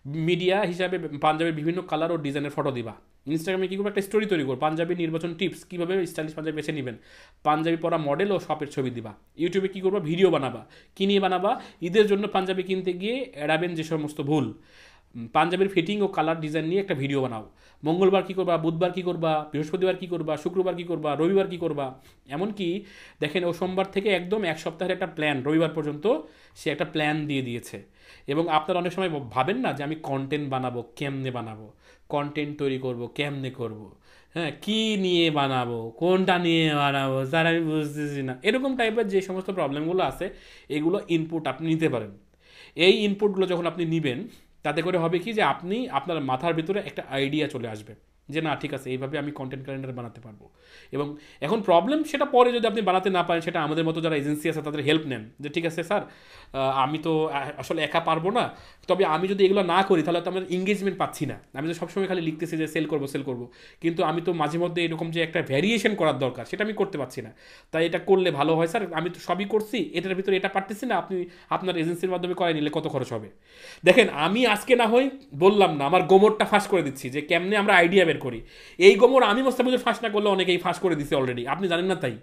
media হিসাবে পাঞ্জাবির বিভিন্ন কালার ও ডিজাইনের ফটো দিবা। ইনস্টাগ্রামে কী করবো, একটা স্টোরি তৈরি করো, পাঞ্জাবি নির্বাচন টিপস, কীভাবে স্টাইলিশ পাঞ্জাবি বেছে নেবেন, পাঞ্জাবি পরা মডেল ও শপের ছবি দিবা। ইউটিউবে কী করবা, ভিডিও বানাবা, কী নিয়ে বানাবা, ঈদের জন্য পাঞ্জাবি কিনতে গিয়ে এড়াবেন যে সমস্ত ভুল, পাঞ্জাবির ফিটিং ও কালার ডিজাইন নিয়ে একটা ভিডিও বানাও। মঙ্গলবার কী করবা, বুধবার কী করবা, বৃহস্পতিবার কী করবা, শুক্রবার কী করবা, রবিবার কী করবা। এমনকি দেখেন ও সোমবার থেকে একদম এক সপ্তাহের একটা প্ল্যান, রবিবার পর্যন্ত সে একটা প্ল্যান দিয়ে দিয়েছে। এবং আপনারা অনেক সময় ভাবেন না যে আমি কন্টেন্ট বানাবো, কেমনে বানাবো, কন্টেন্ট তৈরি করব কেমনে করব, হ্যাঁ কী নিয়ে বানাবো, কোনটা নিয়ে বানাবো স্যার আমি বুঝতেছি না, এরকম টাইপের যে সমস্ত প্রবলেমগুলো আছে এগুলো ইনপুট আপনি নিতে পারেন। এই ইনপুটগুলো যখন আপনি নেবেন তাতে করে হবে কি যে আপনি আপনার মাথার ভিতরে একটা আইডিয়া চলে আসবে যে না ঠিক আছে এইভাবে আমি কন্টেন্ট ক্যালেন্ডার বানাতে পারবো। এবং এখন প্রবলেম সেটা পরে যদি আপনি বানাতে না পারেন, সেটা আমাদের মতো যারা এজেন্সি আছে তাদের হেল্প নেন যে ঠিক আছে স্যার আমি তো আসলে একা পারবো না, তবে আমি যদি এগুলো না করি তাহলে তো আমরা এঙ্গেজমেন্ট পাচ্ছি না, আমি তো সবসময় খালি লিখতেছি যে সেল করবো, কিন্তু আমি তো মাঝে মধ্যে এরকম যে একটা ভ্যারিয়েশন করার দরকার সেটা আমি করতে পারছি না, তাই এটা করলে ভালো হয় স্যার, আমি তো সবই করছি এটার ভিতরে এটা পারতেছি না, আপনি আপনার এজেন্সির মাধ্যমে করে নিলে কত খরচ হবে। দেখেন আমি আজকে না হয় বললাম না, আমার গোমরটা ফাঁস করে দিচ্ছি যে কেমনে আমরা আইডিয়া বের করি। এই গোমর আমি মোস্তাফিজুর ফাঁস না করলে অনেকেই ফাঁস করে দিচ্ছে অলরেডি, আপনি জানেন না তাই।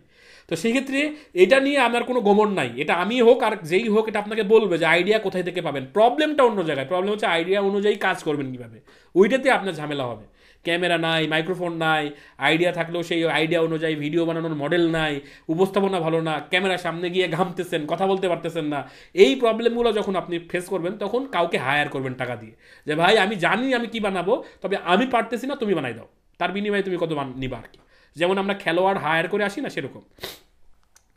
তো সেই ক্ষেত্রে এটা নিয়ে আমার কোনো গোমর নাই, এটা আমি হোক আর যেই হোক এটা আপনাকে বলবে যে আইডিয়া কোথায় থেকে পাবেন। প্রবলেমটা অন্য জায়গায়, প্রবলেম হচ্ছে আইডিয়া অনুযায়ী কাজ করবেন কীভাবে, ওইটাতে আপনার ঝামেলা হবে। ক্যামেরা নাই, মাইক্রোফোন নাই, আইডিয়া থাকলেও সেই আইডিয়া অনুযায়ী ভিডিও বানানোর মডেল নাই, উপস্থাপনা ভালো না, ক্যামেরার সামনে গিয়ে ঘামতেছেন, কথা বলতে পারতেছেন না, এই প্রবলেমগুলো যখন আপনি ফেস করবেন তখন কাউকে হায়ার করবেন টাকা দিয়ে যে ভাই আমি জানি আমি কি বানাবো, তবে আমি পারতেছি না, তুমি বানাই দাও, তার বিনিময়ে তুমি কত নিবা আর কি। যেমন আমরা খেলোয়াড় হায়ার করে আসি না, সেরকম।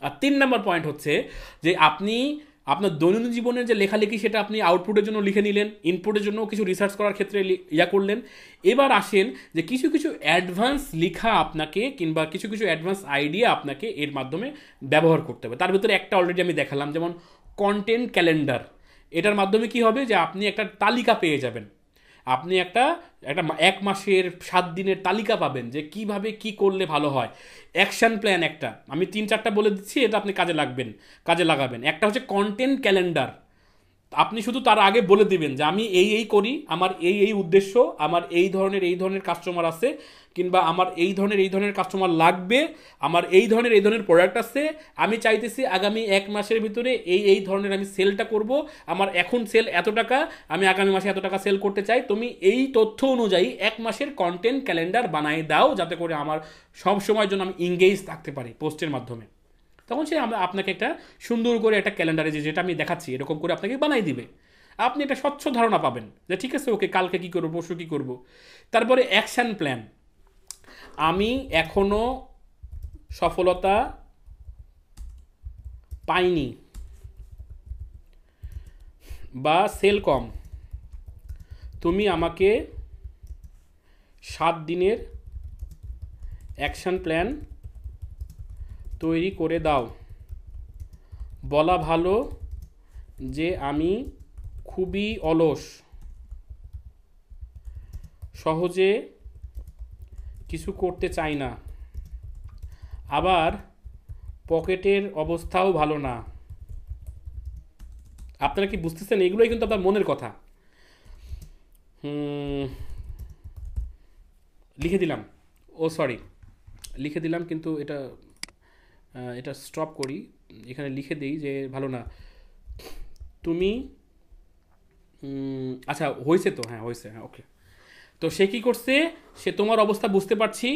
আর 3 নম্বর পয়েন্ট হচ্ছে যে আপনি আপনার দৈনন্দিন জীবনের যে লেখালেখি সেটা আপনি আউটপুটের জন্য লিখে নিলেন, ইনপুটের জন্য কিছু রিসার্চ করার ক্ষেত্রে করলেন। এবার আসেন যে কিছু কিছু অ্যাডভান্স লেখা আপনাকে কিংবা কিছু কিছু অ্যাডভান্স আইডিয়া আপনাকে এর মাধ্যমে ব্যবহার করতে হবে। তার ভিতরে একটা অলরেডি আমি দেখালাম, যেমন কন্টেন্ট ক্যালেন্ডার। এটার মাধ্যমে কি হবে যে আপনি একটা তালিকা পেয়ে যাবেন, আপনি একটা একটা 1 মাসের 7 দিনের তালিকা পাবেন যে কিভাবে কি করলে ভালো হয়। অ্যাকশন প্ল্যান একটা আমি 3-4টা বলে দিচ্ছি, এটা আপনি কাজে লাগাবেন। একটা হচ্ছে কন্টেন্ট ক্যালেন্ডার, আপনি শুধু তার আগে বলে দিবেন যে আমি এই করি, আমার এই উদ্দেশ্য, আমার এই ধরনের কাস্টমার আছে, কিংবা আমার এই ধরনের কাস্টমার লাগবে, আমার এই ধরনের প্রোডাক্ট আছে, আমি চাইতেছি আগামী 1 মাসের ভিতরে এই ধরনের আমি সেলটা করব, আমার এখন সেল এত টাকা, আমি আগামী মাসে এত টাকা সেল করতে চাই, তুমি এই তথ্য অনুযায়ী 1 মাসের কন্টেন্ট ক্যালেন্ডার বানিয়ে দাও, যাতে করে আমার সব সময়ের জন্য আমি এঙ্গেজ থাকতে পারি পোস্টের মাধ্যমে। তখন সে আপনাকে একটা সুন্দর করে একটা ক্যালেন্ডারে যেটা আমি দেখাচ্ছি এরকম করে আপনাকে বানাই দিবে, আপনি একটা স্বচ্ছ ধারণা পাবেন যে ঠিক আছে ওকে কালকে কী করবো, পরশু কী করবো। তারপরে অ্যাকশান প্ল্যান, আমি এখনও সফলতা পাইনি বা সেল কম, তুমি আমাকে 7 দিনের অ্যাকশান প্ল্যান তৈরি করে দাও। বলা ভালো যে আমি খুবই অলস, সহজে কিছু করতে চাই না, আবার পকেটের অবস্থাও ভালো না। আপনারা কি বুঝতেছেন? এগুলোই কিন্তু আপনার মনের কথা। লিখে দিলাম কিন্তু এটা স্টপ করি, এখানে লিখে দিই যে ভালো না। তুমি আচ্ছা হয়েছে তো, হয়েছে, ওকে। তো সে কী করছে, সে তোমার অবস্থা বুঝতে পারছি,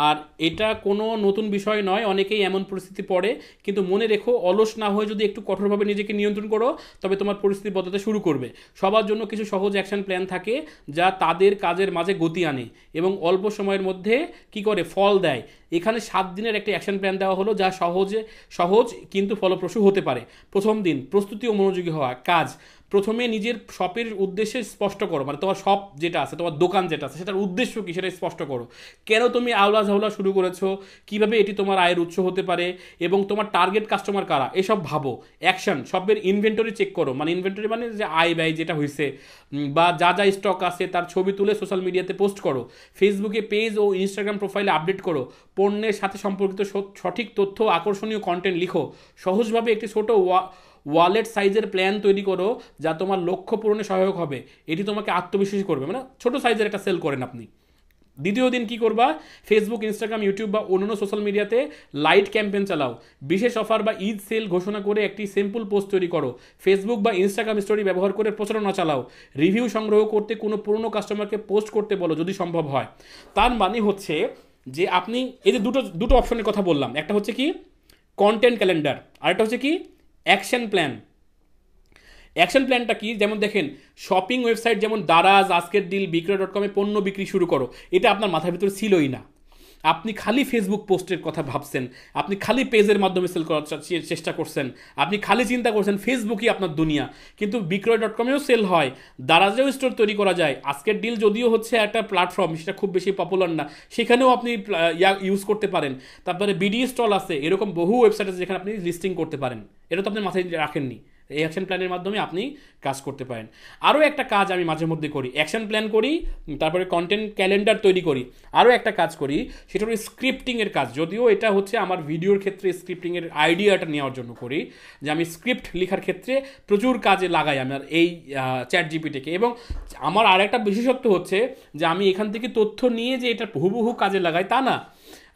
আর এটা কোনো নতুন বিষয় নয়, অনেকেই এমন পরিস্থিতি পড়ে, কিন্তু মনে রেখো অলস না হয়ে যদি একটু কঠোরভাবে নিজেকে নিয়ন্ত্রণ করো তবে তোমার পরিস্থিতি বদলাতে শুরু করবে। সবার জন্য কিছু সহজ অ্যাকশন প্ল্যান থাকে যা তাদের কাজের মাঝে গতি আনে এবং অল্প সময়ের মধ্যে কি করে ফল দেয়। এখানে 7 দিনের একটা অ্যাকশন প্ল্যান দেওয়া হলো যা সহজ কিন্তু ফলপ্রসূ হতে পারে। প্রথম দিন, প্রস্তুতি ও মনোযোগী হওয়া। কাজ, প্রথমে নিজের শপের উদ্দেশ্যে স্পষ্ট করো, মানে তোমার শপ যেটা আছে, তোমার দোকান যেটা আছে সেটার উদ্দেশ্য কী সেটা স্পষ্ট করো। কেন তুমি আওলা ঝাওলা শুরু করেছো, কিভাবে এটি তোমার আয়ের উৎস হতে পারে এবং তোমার টার্গেট কাস্টমার কারা, এসব ভাবো। অ্যাকশন, শপের ইনভেন্টরি চেক করো, মানে ইনভেন্টরি মানে যে আয় ব্যয় যেটা হয়েছে বা যা স্টক আছে তার ছবি তুলে সোশ্যাল মিডিয়াতে পোস্ট করো। ফেসবুকে পেজ ও ইনস্টাগ্রাম প্রোফাইলে আপডেট করো। পণ্যের সাথে সম্পর্কিত সঠিক তথ্য, আকর্ষণীয় কন্টেন্ট লিখো। সহজভাবে একটি ছোট ওয়ালেট সাইজের প্ল্যান তৈরি করো যা তোমার লক্ষ্য পূরণে সহায়ক হবে, এটি তোমাকে আত্মবিশ্বাসী করবে, মানে ছোট সাইজের একটা সেল করেন আপনি। দ্বিতীয় দিন কি করবা, ফেসবুক, ইনস্টাগ্রাম, ইউটিউব বা অন্যান্য সোশ্যাল মিডিয়াতে লাইট ক্যাম্পেইন চালাও, বিশেষ অফার বা ঈদ সেল ঘোষণা করে একটি সিম্পল পোস্ট তৈরি করো, ফেসবুক বা ইনস্টাগ্রাম স্টোরি ব্যবহার করে প্রচারণা চালাও, রিভিউ সংগ্রহ করতে কোনো পুরনো কাস্টমারকে পোস্ট করতে বলো যদি সম্ভব হয়। তার মানে হচ্ছে যে আপনি এই যে দুটো দুটো অপশনের কথা বললাম, একটা হচ্ছে কি কন্টেন্ট ক্যালেন্ডার, আরেকটা হচ্ছে কি অ্যাকশন প্ল্যান। অ্যাকশন প্ল্যানটা কি, যেমন দেখেন শপিং ওয়েবসাইট যেমন দারাজ, আজকের ডিল, বিক্রয়.com এ পণ্য বিক্রি শুরু করো, এটা আপনার মাথার ভিতরে ছিলই না। আপনি খালি ফেসবুক পোস্টের কথা ভাবছেন, আপনি খালি পেজের মাধ্যমে সেল করার চেষ্টা করছেন, আপনি খালি চিন্তা করছেন ফেসবুকই আপনার দুনিয়া। কিন্তু বিক্রয়.com-এও সেল হয়, দারাজেও স্টোর তৈরি করা যায়, আজকের ডিল যদিও হচ্ছে একটা প্ল্যাটফর্ম, সেটা খুব বেশি পপুলার না, সেখানেও আপনি ইউজ করতে পারেন। তারপরে বিডি স্টল আছে, এরকম বহু ওয়েবসাইট আছে যেখানে আপনি লিস্টিং করতে পারেন, এটা তো আপনি মাথায় রাখেননি। এই অ্যাকশন প্ল্যানের মাধ্যমে আপনি কাজ করতে পারেন। আরও একটা কাজ আমি মাঝে মধ্যে করি, অ্যাকশন প্ল্যান করি, তারপরে কন্টেন্ট ক্যালেন্ডার তৈরি করি, আরও একটা কাজ করি, সেটা হলো স্ক্রিপ্টিংয়ের কাজ। যদিও এটা হচ্ছে আমার ভিডিওর ক্ষেত্রে স্ক্রিপ্টিংয়ের আইডিয়াটা নেওয়ার জন্য করি, যে আমি স্ক্রিপ্ট লেখার ক্ষেত্রে প্রচুর কাজে লাগাই আমার এই চ্যাট জিপিটিকে। এবং আমার আর একটা বিশেষত্ব হচ্ছে যে আমি এখান থেকে তথ্য নিয়ে যে এটা হুবহু কাজে লাগাই তা না,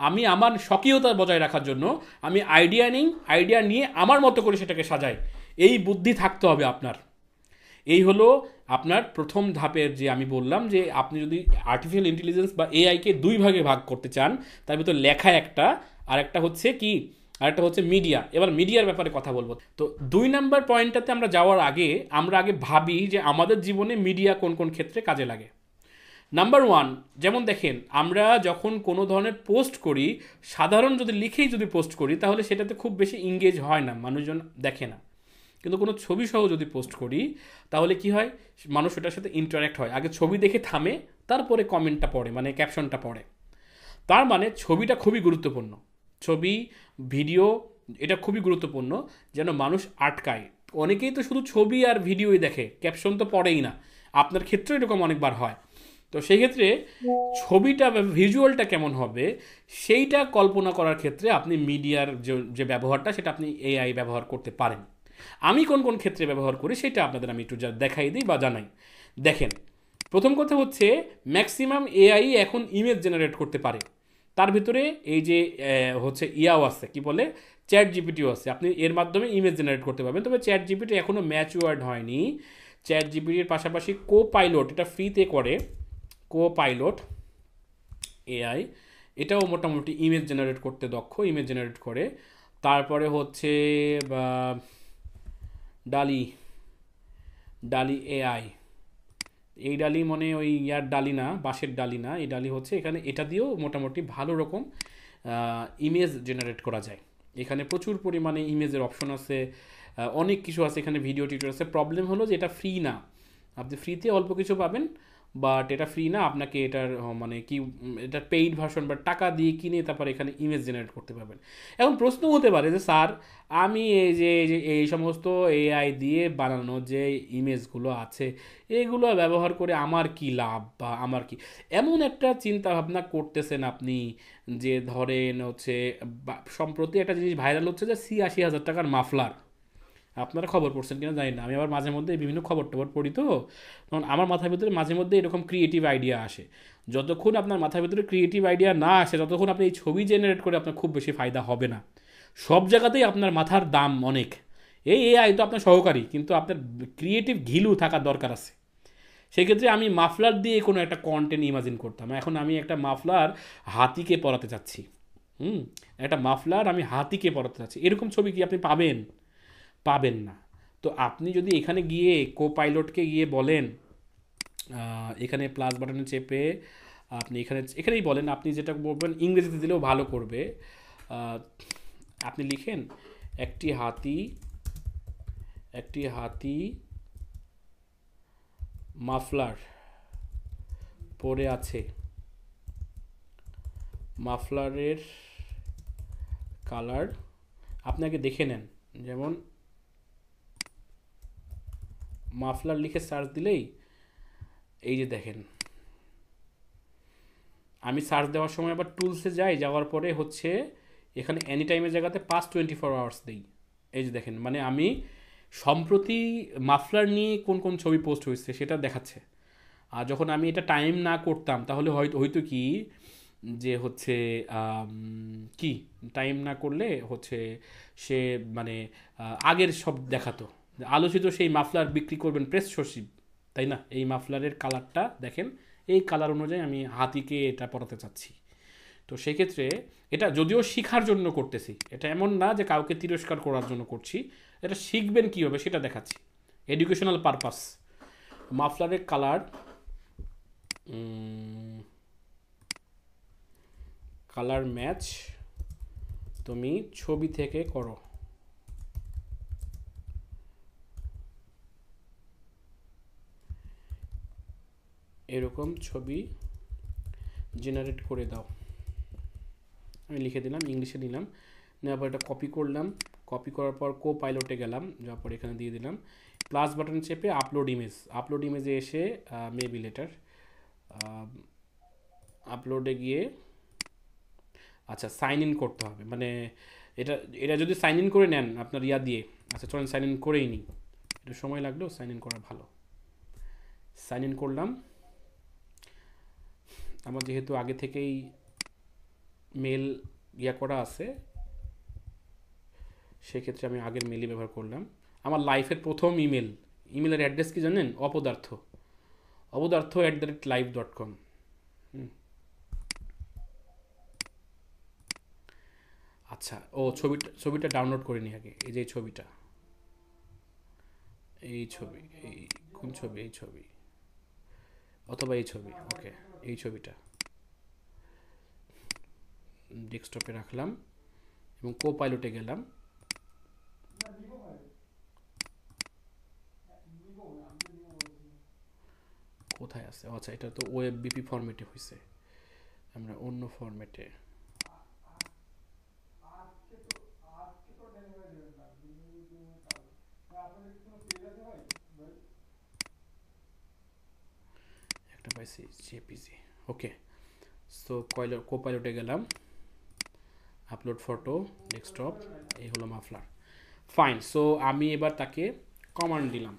আমি আমার স্বকীয়তা বজায় রাখার জন্য আমি আইডিয়া নিয়ে আমার মতো করে সেটাকে সাজাই। এই বুদ্ধি থাকতে হবে আপনার। এই হলো আপনার প্রথম ধাপের, যে আমি বললাম যে আপনি যদি আর্টিফিশিয়াল ইন্টেলিজেন্স বা এআইকে দুই ভাগে ভাগ করতে চান, তার ভিতর লেখা একটা, আর একটা হচ্ছে কি, আরেকটা হচ্ছে মিডিয়া। এবার মিডিয়ার ব্যাপারে কথা বলবো। তো 2 নাম্বার পয়েন্টটাতে আমরা যাওয়ার আগে আমরা আগে ভাবি যে আমাদের জীবনে মিডিয়া কোন কোন ক্ষেত্রে কাজে লাগে। নাম্বার 1, যেমন দেখেন আমরা যখন কোনো ধরনের পোস্ট করি, সাধারণ যদি লিখেই যদি পোস্ট করি তাহলে সেটাতে খুব বেশি এঙ্গেজ হয় না, মানুষজন দেখে না। কিন্তু কোনো ছবি সহ যদি পোস্ট করি তাহলে কি হয়, মানুষ ওটার সাথে ইন্টারাক্ট হয়, আগে ছবি দেখে থামে, তারপরে কমেন্টটা পড়ে, মানে ক্যাপশনটা পড়ে। তার মানে ছবিটা খুবই গুরুত্বপূর্ণ, ছবি, ভিডিও, এটা খুবই গুরুত্বপূর্ণ যেন মানুষ আটকায়। অনেকেই তো শুধু ছবি আর ভিডিওই দেখে, ক্যাপশন তো পড়েই না, আপনার ক্ষেত্রেও এরকম অনেকবার হয়। তো সেই ক্ষেত্রে ছবিটা বা ভিজুয়ালটা কেমন হবে সেইটা কল্পনা করার ক্ষেত্রে আপনি মিডিয়ার যে ব্যবহারটা, সেটা আপনি এআই ব্যবহার করতে পারেন। আমি কোন কোন ক্ষেত্রে ব্যবহার করি সেটা আপনাদের আমি একটু দেখাই দিই বা জানাই। দেখেন, প্রথম কথা হচ্ছে ম্যাক্সিমাম এআই এখন ইমেজ জেনারেট করতে পারে। তার ভিতরে এই যে হচ্ছে ইয়াও আছে, কি বলে, চ্যাট জিপিটিও আছে, আপনি এর মাধ্যমে ইমেজ জেনারেট করতে পারবেন। তবে চ্যাট জিপিটি এখনও ম্যাচুয়ার্ড হয়নি। চ্যাট জিপিটির পাশাপাশি কো-পাইলট, এটা ফ্রিতে করে, কো-পাইলট এআই, এটাও মোটামুটি ইমেজ জেনারেট করতে দক্ষ, ইমেজ জেনারেট করে। তারপরে হচ্ছে ডালি, ডালি এআই, এই ডালি মনে ওই ইয়ার ডালি না, বাঁশের ডালি না, এই ডালি হচ্ছে, এখানে এটা দিয়েও মোটামুটি ভালো রকম ইমেজ জেনারেট করা যায়। এখানে প্রচুর পরিমাণে ইমেজের অপশন আছে, অনেক কিছু আছে, এখানে ভিডিও টিউটোরিয়াল আছে। প্রবলেম হলো যে এটা ফ্রি না, আপনি ফ্রিতে অল্প কিছু পাবেন, বাট এটা ফ্রি না, আপনাকে এটার মানে কি, এটার পেইড ভার্সন বা টাকা দিয়ে কিনে তারপর এখানে ইমেজ জেনারেট করতে পারবেন। এখন প্রশ্ন হতে পারে যে স্যার, আমি এই সমস্ত এআই দিয়ে বানানো যে ইমেজগুলো আছে এগুলো ব্যবহার করে আমার কি লাভ বা আমার কি, এমন একটা চিন্তা ভাবনা করতেছেন আপনি যে ধরেন হচ্ছে সম্প্রতি একটা জিনিস ভাইরাল হচ্ছে যে ৮৬,০০০ টাকার মাফলার, আপনারা খবর পড়ছেন কিনা জানি না, আমি আবার মাঝে মধ্যে বিভিন্ন খবর টবর পড়ি, তো তখন আমার মাথার ভিতরে মাঝে মধ্যে এরকম ক্রিয়েটিভ আইডিয়া আসে। যতক্ষণ আপনার মাথার ভিতরে ক্রিয়েটিভ আইডিয়া না আসে ততক্ষণ আপনি এই ছবি জেনারেট করে আপনার খুব বেশি ফায়দা হবে না। সব জায়গাতেই আপনার মাথার দাম অনেক, এই এআই তো আপনার সহকারী, কিন্তু আপনার ক্রিয়েটিভ ঘিলু থাকার দরকার আছে। সেক্ষেত্রে আমি মাফলার দিয়ে কোনো একটা কন্টেন্ট ইমাজিন করতাম, এখন আমি একটা মাফলার হাতিকে পরাতে চাচ্ছি, একটা মাফলার আমি হাতিকে পরাতে চাচ্ছি, এরকম ছবি কি আপনি পাবেন না। তো আপনি যদি এখানে গিয়ে কো-পাইলটকে গিয়ে বলেন, এখানে প্লাস বাটনে চেপে আপনি এখানেই বলেন, আপনি যেটা বলবেন ইংরেজিতে দিলেও ভালো করবে। আপনি লিখেন একটি হাতি মাফলার পরে আছে, মাফলারের কালার আপনাকে দেখে নেন, যেমন মাফলার লিখে সার্চ দিলেই এই যে দেখেন, আমি সার্চ দেওয়ার সময় আবার টুলসে যাওয়ার পরে হচ্ছে এখানে এনি টাইমের জায়গাতে past 24 hours দিই, এই যে দেখেন, মানে আমি সম্প্রতি মাফলার নিয়ে কোন কোন ছবি পোস্ট হয়েছে সেটা দেখাচ্ছে। আর যখন আমি এটা টাইম না করতাম তাহলে হয়তো হয়তো কি যে হচ্ছে কি টাইম না করলে হচ্ছে সে মানে আগের সব দেখাতো। আলোচিত সেই মাফলার বিক্রি করবেন প্রেস সচিব, তাই না? এই মাফলারের কালারটা দেখেন, এই কালার অনুযায়ী আমি হাতিকে এটা পরাতে চাচ্ছি। তো সেক্ষেত্রে এটা যদিও শিখার জন্য করতেছি, এটা এমন না যে কাউকে তিরস্কার করার জন্য করছি, এটা শিখবেন কীভাবে সেটা দেখাচ্ছি, এডুকেশনাল পারপাস। মাফলারের কালার, কালার ম্যাচ তুমি ছবি থেকে করো। এরকম ছবি জেনারেট করে দাও। আমি লিখে দিলাম, ইংলিশে দিলাম, নেওয়ার পর এটা কপি করলাম, কপি করার পর কো পাইলটে গেলাম, যাওয়ার পর এখানে দিয়ে দিলাম প্লাস বাটন চেপে আপলোড ইমেজ। আপলোড ইমেজে এসে মেবি লেটার আপলোডে গিয়ে আচ্ছা সাইন ইন করতে হবে, মানে এটা এটা যদি সাইন ইন করে নেন আপনার ইয়া দিয়ে, আচ্ছা চলেন সাইন ইন করেই নিই, একটু সময় লাগলেও সাইন ইন করা ভালো। সাইন ইন করলাম, আমার যেহেতু আগে থেকেই মেল ইয়া করা আছে সেক্ষেত্রে আমি আগের মেলই ব্যবহার করলাম। আমার লাইফের প্রথম ইমেলের অ্যাড্রেস কি জানেন? অপদার্থ@live.com। আচ্ছা, ও ছবিটা ডাউনলোড করে নিই আগে। এই যে ছবিটা, এই ছবি, এই কোন ছবি? এই ছবি অথবা এই ছবি, ওকে এই ছবিটা ডেস্কটপে রাখলাম এবং কো পাইলটে গেলাম। কোথায় আছে? আচ্ছা, এটা তো ওয়েব বিপি ফরম্যাটে হয়েছে, আমরা অন্য ফরম্যাটে। একটা পাইছি জেপিজি, ওকে। সো কো পাইলটে গেলাম, আপলোড ফটো, ডেস্কটপ, এই হলো মাফলার। ফাইন। সো আমি এবার তাকে কমান্ড দিলাম,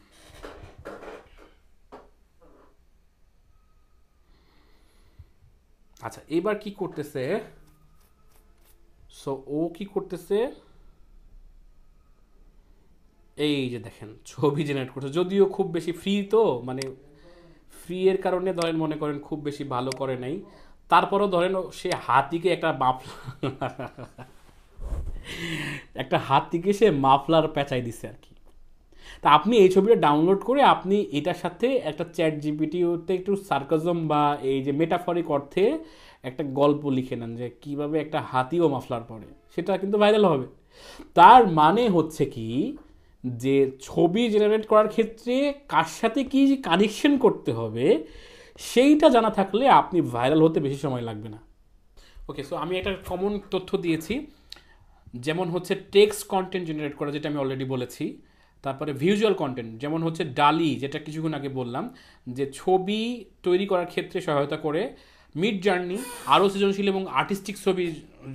আচ্ছা এবার কি করতেছে? সো ও কি করতেছে, এই যে দেখেন ছবি জেনারেট করছে, যদিও খুব বেশি ফ্রি, তো মানে ফ্রি এর কারণে ধরেন মনে করেন খুব বেশি ভালো করে নাই, তারপরও ধরেন সে হাতিকে একটা একটা হাতিকে সে মাফলার পেঁচাই দিচ্ছে আর কি। তা আপনি এই ছবিটা ডাউনলোড করে আপনি এটার সাথে একটা চ্যাট জিপিটিতে একটু সার্কাজম বা এই যে মেটাফরিক অর্থে একটা গল্প লিখে নেন যে কিভাবে একটা হাতিও মাফলার পরে, সেটা কিন্তু ভাইরাল হবে। তার মানে হচ্ছে কি যে ছবি জেনারেট করার ক্ষেত্রে কার সাথে কি কানেকশন করতে হবে সেইটা জানা থাকলে আপনি ভাইরাল হতে বেশি সময় লাগবে না। ওকে, সো আমি একটা কমন তথ্য দিয়েছি, যেমন হচ্ছে টেক্সট কন্টেন্ট জেনারেট করা, যেটা আমি অলরেডি বলেছি। তারপরে ভিজুয়াল কন্টেন্ট, যেমন হচ্ছে ডালি, যেটা কিছুক্ষণ আগে বললাম, যে ছবি তৈরি করার ক্ষেত্রে সহায়তা করে। মিড জার্নি আরও সৃজনশীল এবং আর্টিস্টিক ছবি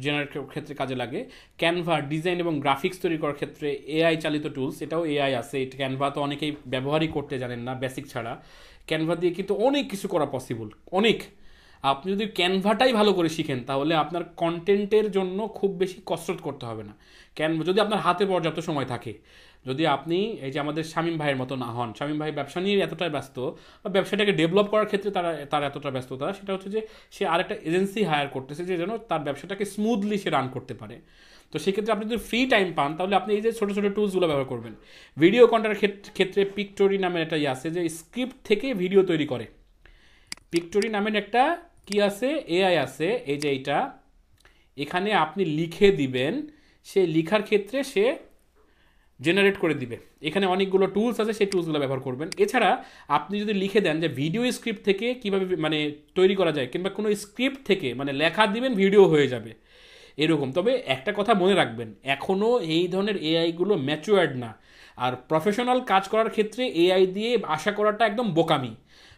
জেনারেট ক্ষেত্রে কাজে লাগে। ক্যানভা ডিজাইন এবং গ্রাফিক্স তৈরি করার ক্ষেত্রে এআই চালিত টুলস, এটাও এআই আছে। ক্যানভা তো অনেকেই ব্যবহারই করতে জানেন না বেসিক ছাড়া। ক্যানভা দিয়ে কিন্তু অনেক কিছু করা পসিবল, অনেক। আপনি যদি ক্যানভাটাই ভালো করে শিখেন তাহলে আপনার কন্টেন্টের জন্য খুব বেশি কসরত করতে হবে না। যদি আপনার হাতে পর্যাপ্ত সময় থাকে, যদি আপনি এই যে আমাদের শামীম ভাইয়ের মতো না হন, শামীম ভাই ব্যবসা নিয়ে এতটাই ব্যস্ত, বা ব্যবসাটাকে ডেভেলপ করার ক্ষেত্রে তার এতটা ব্যস্ততা, সেটা হচ্ছে যে সে আরেকটা এজেন্সি হায়ার করতেছে যে যেন তার ব্যবসাটাকে স্মুথলি সে রান করতে পারে। তো সেক্ষেত্রে আপনি যদি ফ্রি টাইম পান তাহলে আপনি এই যে ছোটো ছোটো টুলসগুলো ব্যবহার করবেন। ভিডিও কন্টেন্টের ক্ষেত্রে পিকটোরি নামের একটা ইয়ে আছে যে স্ক্রিপ্ট থেকে ভিডিও তৈরি করে। পিকটোরি নামের একটা কি আছে, এআই আছে, এই যে এইটা, এখানে আপনি লিখে দিবেন, সে লিখার ক্ষেত্রে সে জেনারেট করে দিবে। এখানে অনেকগুলো টুলস আছে, সেই টুলসগুলো ব্যবহার করবেন। এছাড়া আপনি যদি লিখে দেন যে ভিডিও স্ক্রিপ্ট থেকে কীভাবে মানে তৈরি করা যায়, কিংবা কোনো স্ক্রিপ্ট থেকে মানে লেখা দিবেন ভিডিও হয়ে যাবে এরকম। তবে একটা কথা মনে রাখবেন, এখনও এই ধরনের এআইগুলো ম্যাচুয়ার্ড না। আর প্রফেশনাল কাজ করার ক্ষেত্রে এআই দিয়ে আশা করাটা একদম বোকামি।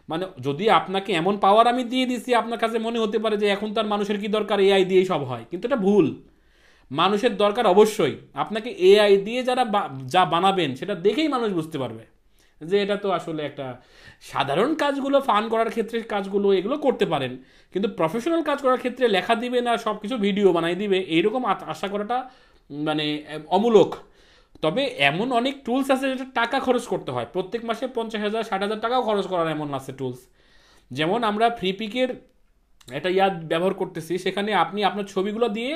মানে যদি আপনাকে এমন পাওয়ার আমি দিয়ে দিচ্ছি, আপনার কাছে মনে হতে পারে যে এখন তার মানুষের কি দরকার, এআই দিয়েই সব হয়, কিন্তু এটা ভুল। মানুষের দরকার অবশ্যই, আপনাকে এআই দিয়ে যা বানাবেন সেটা দেখেই মানুষ বুঝতে পারবে যে এটা তো আসলে একটা সাধারণ কাজগুলো, ফান করার ক্ষেত্রে কাজগুলো এগুলো করতে পারেন, কিন্তু প্রফেশনাল কাজ করার ক্ষেত্রে লেখা দিবে না, সব কিছু ভিডিও বানাই দিবে এইরকম আশা করাটা মানে অমূলক। তবে এমন অনেক টুলস আছে যেটা টাকা খরচ করতে হয়, প্রত্যেক মাসে 50,000 60,000 টাকাও খরচ করার এমন আছে টুলস। যেমন আমরা ফ্রিপিকের একটা ব্যবহার করতেছি, সেখানে আপনি আপনার ছবিগুলো দিয়ে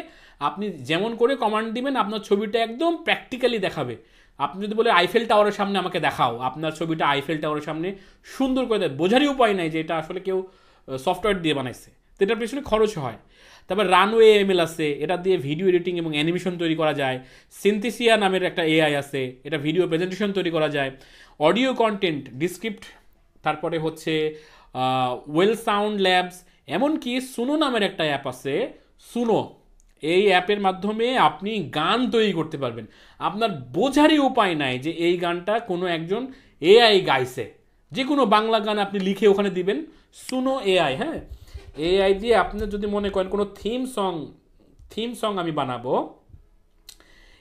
আপনি যেমন করে কমান্ড দিবেন আপনার ছবিটা একদম প্র্যাকটিক্যালি দেখাবে। আপনি যদি বলে আইফেল টাওয়ারের সামনে আমাকে দেখাও, আপনার ছবিটা আইফেল টাওয়ারের সামনে সুন্দর করে দেয়, বোঝারই উপায় নাই যে এটা আসলে কেউ সফটওয়্যার দিয়ে বানাইছে, তো এটার পেছনে খরচ হয়। তারপর রানওয়ে এমএল আছে, এটা দিয়ে ভিডিও এডিটিং এবং অ্যানিমেশন তৈরি করা যায়। সিনথেসিয়া নামের একটা এআই আছে, এটা ভিডিও প্রেজেন্টেশন তৈরি করা যায়। অডিও কন্টেন্ট ডিসক্রিপ্ট, তারপরে হচ্ছে ওয়েল সাউন্ড ল্যাবস, এমনকি সুনো নামের একটা অ্যাপ আছে, সুনো, এই অ্যাপের মাধ্যমে আপনি গান তৈরি করতে পারবেন। আপনার বোঝারই উপায় নাই যে এই গানটা কোনো একজন এআই গাইছে, যে কোনো বাংলা গান আপনি লিখে ওখানে দিবেন, সুনো এআই। হ্যাঁ, এআই দিয়ে আপনি যদি মনে করেন কোনো থিম সং আমি বানাবো,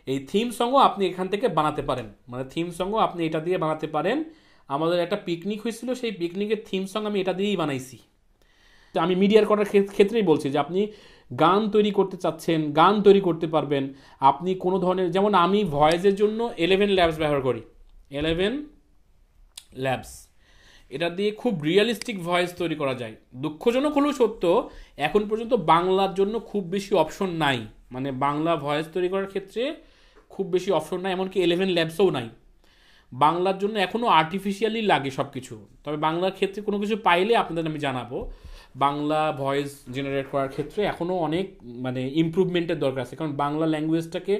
এই থিম সংও আপনি এখান থেকে বানাতে পারেন, মানে থিম সংও আপনি এটা দিয়ে বানাতে পারেন। আমাদের একটা পিকনিক হয়েছিল, সেই পিকনিকের থিম সং আমি এটা দিয়েই বানাইছি। তো আমি মিডিয়ার করার ক্ষেত্রেই বলছি যে আপনি গান তৈরি করতে চাচ্ছেন, গান তৈরি করতে পারবেন। আপনি কোনো ধরনের, যেমন আমি ভয়েসের জন্য 11 ল্যাবস ব্যবহার করি, 11 ল্যাবস, এটা দিয়ে খুব রিয়েলিস্টিক ভয়েস তৈরি করা যায়। দুঃখজনক হলেও সত্য, এখন পর্যন্ত বাংলার জন্য খুব বেশি অপশন নাই, মানে বাংলা ভয়েস তৈরি করার ক্ষেত্রে খুব বেশি অপশন নাই, এমনকি 11 ল্যাবসও নাই। বাংলার জন্য এখনও আর্টিফিশিয়ালি লাগে সব কিছু। তবে বাংলার ক্ষেত্রে কোনো কিছু পাইলে আপনাদের আমি জানাবো। বাংলা ভয়েস জেনারেট করার ক্ষেত্রে এখনও অনেক মানে ইমপ্রুভমেন্টের দরকার আছে, কারণ বাংলা ল্যাঙ্গুয়েজটাকে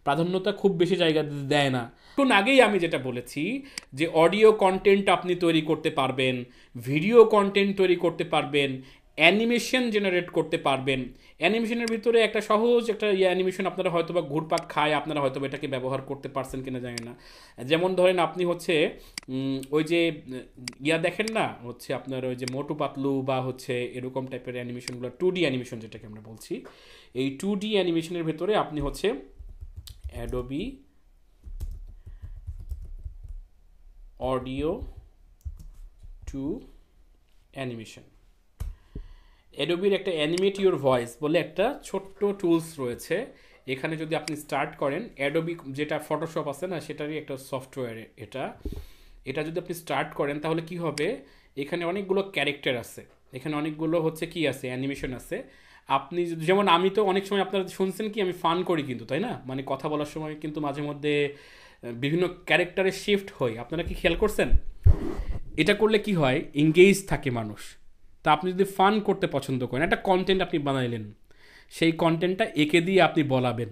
প্রাধান্যতা খুব বেশি জায়গা দেয় না। একটু আগেই আমি যেটা বলেছি যে অডিও কন্টেন্ট আপনি তৈরি করতে পারবেন, ভিডিও কন্টেন্ট তৈরি করতে পারবেন, অ্যানিমেশন জেনারেট করতে পারবেন। অ্যানিমেশনের ভিতরে একটা সহজ একটা অ্যানিমেশন আপনারা হয়তো বা ঘুরপাক খায়, আপনারা হয়তো এটাকে ব্যবহার করতে পারছেন কিনা জানি না। যেমন ধরেন আপনি হচ্ছে ওই যে দেখেন না, হচ্ছে আপনার ওই যে মোটু পাতলু বা হচ্ছে এরকম টাইপের অ্যানিমেশনগুলো, 2D অ্যানিমেশন যেটাকে আমরা বলছি, এই 2D অ্যানিমেশনের ভেতরে আপনি হচ্ছে অ্যাডোবি অডিও টু অ্যানিমেশন, অ্যাডোবির একটা অ্যানিমেট ইউর ভয়েস বলে একটা ছোট্ট টুলস রয়েছে। এখানে যদি আপনি স্টার্ট করেন, অ্যাডোবি যেটা ফটোশপ আছে না, সেটারই একটা সফটওয়্যার এটা। এটা যদি আপনি স্টার্ট করেন তাহলে কি হবে, এখানে অনেকগুলো ক্যারেক্টার আছে, এখানে অনেকগুলো হচ্ছে কি আছে, অ্যানিমেশন আছে। আপনি যেমন, আমি তো অনেক সময় আপনারা শুনছেন কি আমি ফান করি কিন্তু, তাই না, মানে কথা বলার সময় কিন্তু মাঝে মধ্যে বিভিন্ন ক্যারেক্টারে শিফট হই, আপনারা কি খেয়াল করছেন? এটা করলে কি হয়, এঙ্গেজ থাকে মানুষ। তা আপনি যদি ফান করতে পছন্দ করেন, একটা কন্টেন্ট আপনি বানাইলেন, সেই কন্টেন্টটা একে দিয়ে আপনি বলাবেন,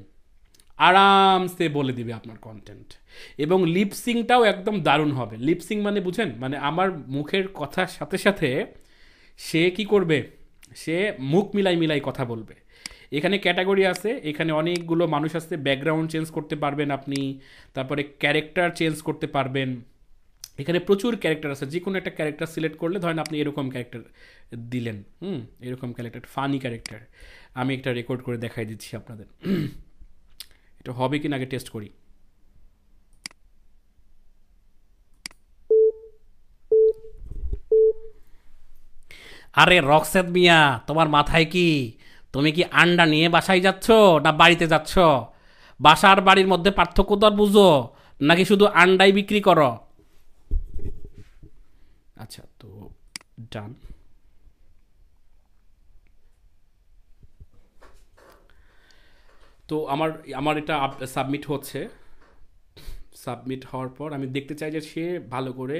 আরামসে বলে দিবে আপনার কন্টেন্ট, এবং লিপসিংটাও একদম দারুণ হবে। লিপসিং মানে বুঝেন, মানে আমার মুখের কথার সাথে সাথে সে কি করবে, সে মুখ মিলাই কথা বলবে। এখানে ক্যাটাগরি আছে, এখানে অনেকগুলো মানুষ আছে, ব্যাকগ্রাউন্ড চেঞ্জ করতে পারবেন আপনি, তারপরে ক্যারেক্টার চেঞ্জ করতে পারবেন। এখানে প্রচুর ক্যারেক্টার আছে, যে কোনো একটা ক্যারেক্টার সিলেক্ট করলে, ধরেন আপনি এরকম ক্যারেক্টার দিলেন, এরকম ক্যারেক্টার, ফানি ক্যারেক্টার, আমি একটা রেকর্ড করে দেখাই দিচ্ছি আপনাদের। এটা হবে কিনা আগে টেস্ট করি। আরে রক্সেত মিয়া, তোমার মাথায় কি, তুমি কি আন্ডা নিয়ে বাসায় যাচ্ছ না বাড়িতে যাচ্ছ? বাসার বাড়ির মধ্যে পার্থক্য তো আর বুঝো নাকি শুধু আন্ডাই বিক্রি করো? আচ্ছা, তো ডান। তো আমার আমার এটা সাবমিট হচ্ছে। সাবমিট হওয়ার পর আমি দেখতে চাই যে সে ভালো করে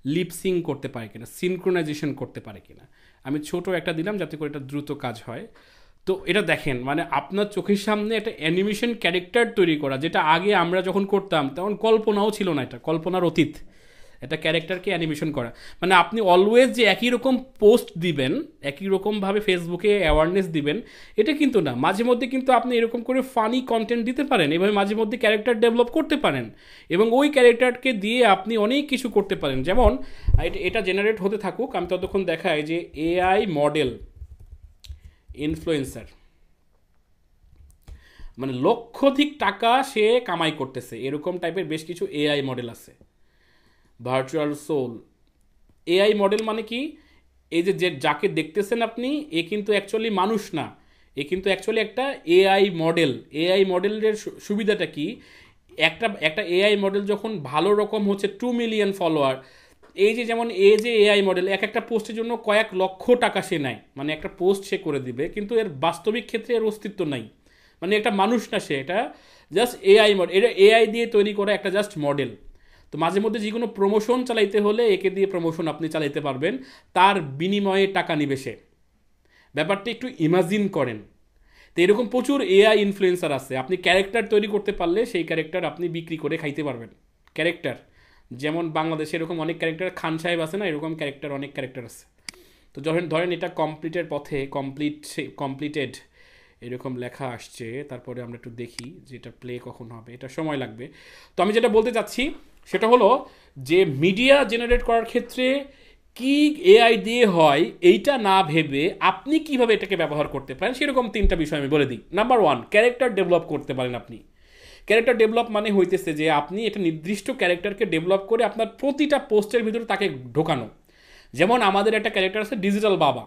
লিপসিং করতে পারে কিনা, সিনক্রোনাইজেশন করতে পারে কিনা। আমি ছোট একটা দিলাম যাতে করে এটা দ্রুত কাজ হয়। তো এটা দেখেন, মানে আপনার চোখের সামনে একটা অ্যানিমেশন ক্যারেক্টার তৈরি করা, যেটা আগে আমরা যখন করতাম তখন কল্পনাও ছিল না, এটা কল্পনার অতীত, একটা ক্যারেক্টারকে অ্যানিমেশন করা। মানে আপনি অলওয়েজ যে একই রকম পোস্ট দিবেন, একই রকমভাবে ফেসবুকে অ্যাওয়ারনেস দিবেন, এটা কিন্তু না। মাঝে মধ্যে কিন্তু আপনি এরকম করে ফানি কন্টেন্ট দিতে পারেন, এভাবে মাঝে মধ্যে ক্যারেক্টার ডেভেলপ করতে পারেন, এবং ওই ক্যারেক্টারকে দিয়ে আপনি অনেক কিছু করতে পারেন। যেমন এটা জেনারেট হতে থাকুক, আমি ততক্ষণ দেখাই যে এআই মডেল ইনফ্লুয়েন্সার, মানে লক্ষাধিক টাকা সে কামাই করতেছে, এরকম টাইপের বেশ কিছু এআই মডেল আছে। ভার্চুয়াল সোল এআই মডেল মানে কি, এই যে যাকে দেখতেছেন আপনি, এ কিন্তু অ্যাকচুয়ালি মানুষ না, এ কিন্তু অ্যাকচুয়ালি একটা এআই মডেল। এআই মডেলের সুবিধাটা কি, একটা একটা এআই মডেল যখন ভালো রকম হচ্ছে 2 মিলিয়ন ফলোয়ার, এই যে যেমন যে এআই মডেল এক একটা পোস্টের জন্য কয়েক লক্ষ টাকা সে নেয়, মানে একটা পোস্ট সে করে দিবে, কিন্তু এর বাস্তবিক ক্ষেত্রে এর অস্তিত্ব নাই, মানে একটা মানুষ না সে, এটা জাস্ট এআই মডেল, এটা এআই দিয়ে তৈরি করা একটা জাস্ট মডেল। তো মাঝে মধ্যে যে কোনো প্রমোশন চালাইতে হলে একে দিয়ে প্রমোশন আপনি চালাইতে পারবেন, তার বিনিময়ে টাকা নিবে সে। ব্যাপারটা একটু ইমাজিন করেন। তো এরকম প্রচুর এআই ইনফ্লুয়েন্সার আছে, আপনি ক্যারেক্টার তৈরি করতে পারলে সেই ক্যারেক্টার আপনি বিক্রি করে খাইতে পারবেন। ক্যারেক্টার যেমন বাংলাদেশে এরকম অনেক ক্যারেক্টার, খান সাহেব আছে না, এরকম ক্যারেক্টার অনেক ক্যারেক্টার আছে। তো যখন ধরেন এটা কমপ্লিটের পথে, কমপ্লিটেড এরকম লেখা আসছে, তারপরে আমরা একটু দেখি যে এটা প্লে কখন হবে, এটা সময় লাগবে। তো আমি যেটা বলতে চাচ্ছি সেটা হলো যে মিডিয়া জেনারেট করার ক্ষেত্রে কি এআই দিয়ে হয় এইটা না ভেবে আপনি কিভাবে এটাকে ব্যবহার করতে পারেন সেরকম 3টা বিষয় আমি বলে দিই। নাম্বার 1, ক্যারেক্টার ডেভেলপ করতে পারেন আপনি। ক্যারেক্টার ডেভেলপ মানে হইতেছে যে আপনি একটা নির্দিষ্ট ক্যারেক্টারকে ডেভেলপ করে আপনার প্রতিটা পোস্টের ভিতরে তাকে ঢোকানো। যেমন আমাদের একটা ক্যারেক্টার আছে ডিজিটাল বাবা,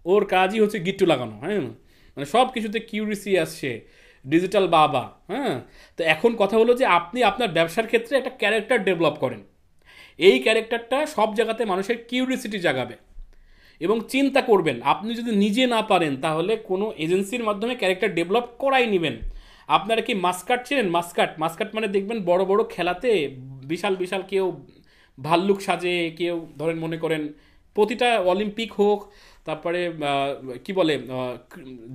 ওর কাজই হচ্ছে গিট্টু লাগানো, হ্যাঁ, মানে সব কিছুতে কিউরিসি আসছে, ডিজিটাল বাবা। হ্যাঁ, তো এখন কথা হলো যে আপনি আপনার ব্যবসার ক্ষেত্রে একটা ক্যারেক্টার ডেভেলপ করেন, এই ক্যারেক্টারটা সব জায়গাতে মানুষের কিউরিসিটি জাগাবে। এবং চিন্তা করবেন, আপনি যদি নিজে না পারেন তাহলে কোনো এজেন্সির মাধ্যমে ক্যারেক্টার ডেভেলপ করাই নেবেন। আপনারা কি মাস্কাট চেনেন? মাস্কাট, মাস্কাট মানে দেখবেন বড় বড় খেলাতে বিশাল বিশাল কেউ ভাল্লুক সাজে, কেউ ধরেন মনে করেন প্রতিটা অলিম্পিক হোক, তারপরে কি বলে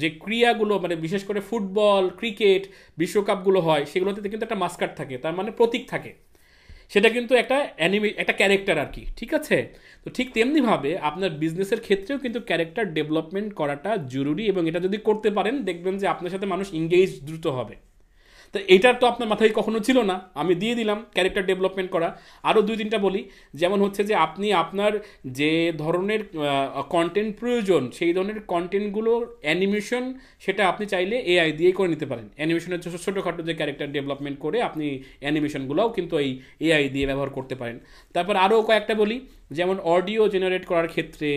যে ক্রীড়াগুলো মানে বিশেষ করে ফুটবল, ক্রিকেট, বিশ্বকাপগুলো হয় সেগুলোতে কিন্তু একটা মাস্কাট থাকে, তার মানে প্রতীক থাকে, সেটা কিন্তু একটা একটা ক্যারেক্টার আর কি, ঠিক আছে? তো ঠিক তেমনিভাবে আপনার বিজনেসের ক্ষেত্রেও কিন্তু ক্যারেক্টার ডেভেলপমেন্ট করাটা জরুরি, এবং এটা যদি করতে পারেন দেখবেন যে আপনার সাথে মানুষ এঙ্গেজ দ্রুত হবে। তো এইটার তো আপনার মাথায় কখনো ছিল না, আমি দিয়ে দিলাম ক্যারেক্টার ডেভেলপমেন্ট করা। আরও 2-3টা বলি, যেমন হচ্ছে যে আপনি আপনার যে ধরনের কন্টেন্ট প্রয়োজন সেই ধরনের কন্টেন্টগুলোর অ্যানিমেশন সেটা আপনি চাইলে এআই দিয়েই করে নিতে পারেন। অ্যানিমেশনের ছোটোখাটো যে ক্যারেক্টার ডেভেলপমেন্ট করে আপনি অ্যানিমেশনগুলোও কিন্তু এই এআই দিয়ে ব্যবহার করতে পারেন। তারপর আরও কয়েকটা বলি, যেমন অডিও জেনারেট করার ক্ষেত্রে,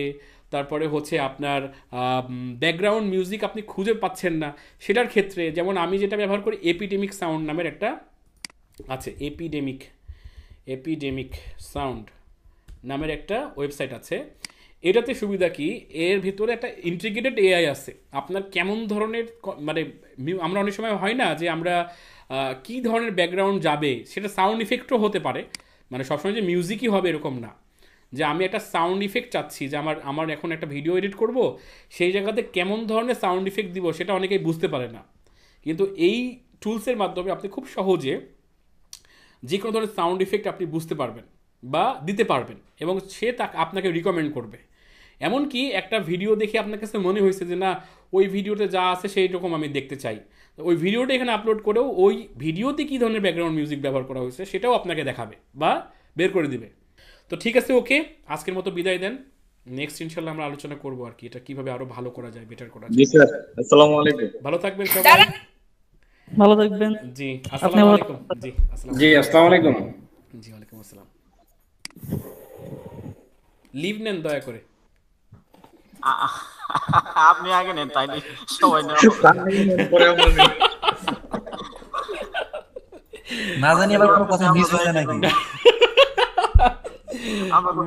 তারপরে হচ্ছে আপনার ব্যাকগ্রাউন্ড মিউজিক আপনি খুঁজে পাচ্ছেন না সেটার ক্ষেত্রে, যেমন আমি যেটা ব্যবহার করি এপিডেমিক সাউন্ড নামের একটা আছে, এপিডেমিক সাউন্ড নামের একটা ওয়েবসাইট আছে। এটাতে সুবিধা কি, এর ভিতরে একটা ইন্টিগ্রেটেড এআই আছে, আপনার কেমন ধরনের মানে আমরা অনেক সময় হয় না যে আমরা কী ধরনের ব্যাকগ্রাউন্ড যাবে, সেটা সাউন্ড ইফেক্টও হতে পারে, মানে সবসময় যে মিউজিকই হবে এরকম না, যে আমি একটা সাউন্ড ইফেক্ট চাচ্ছি যে আমার এখন একটা ভিডিও এডিট করব, সেই জায়গাতে কেমন ধরনের সাউন্ড ইফেক্ট দিব সেটা অনেকেই বুঝতে পারে না, কিন্তু এই টুলসের মাধ্যমে আপনি খুব সহজে যে কোনো ধরনের সাউন্ড ইফেক্ট আপনি বুঝতে পারবেন বা দিতে পারবেন, এবং সে আপনাকে রিকমেন্ড করবে। এমনকি একটা ভিডিও দেখে আপনার কাছে মনে হয়েছে যে না, ওই ভিডিওতে যা আছে সেই রকম আমি দেখতে চাই, ওই ভিডিওটা এখানে আপলোড করেও ওই ভিডিওতে কী ধরনের ব্যাকগ্রাউন্ড মিউজিক ব্যবহার করা হয়েছে সেটাও আপনাকে দেখাবে বা বের করে দিবে। তো ঠিক আছে, ওকে, আজকের মতো বিদায় দেন। নেক্সট ইনশাল্লাহ আমরা আলোচনা করবো আর কি, এটা কিভাবে আরো ভালো করা যায়, বেটার করা যায়। জি স্যার, আসসালামু আলাইকুম। ভালো থাকবেন সবাই। ভালো থাকবেন। জি আসসালামু আলাইকুম। জি আসসালামু জি আসসালামু আলাইকুম। জি ওয়ালাইকুম আসসালাম। লিভ নেন দয়া করে। আপনি আগে নেন, তাইলে সবাই নেন। না জানি আবার কোনো কথা মিস হয়ে যায় নাকি।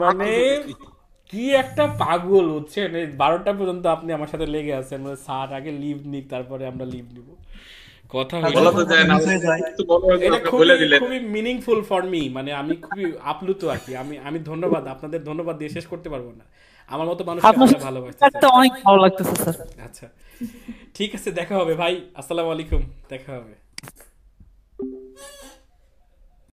মানে কি একটা পাগল হচ্ছেন, 12টা পর্যন্ত আপনি আমার সাথে লেগে আছেন, মানে স্যার আগে লিভ নিক তারপরে আমরা লিভ নিব। কথা বলা তো যায় না, একটু বড় হয়ে এটা আপনি বলে দিলেন। খুবই মিনিংফুল ফর মি, মানে আমি খুবই আপ্লুত আর কি। আমি ধন্যবাদ, আপনাদের ধন্যবাদ দিয়ে শেষ করতে পারবো না, আমার মতো মানুষ ভালোবাসতে। অনেক ভালো লাগতেছে স্যার। আচ্ছা ঠিক আছে, দেখা হবে ভাই, আসসালামু আলাইকুম, দেখা হবে।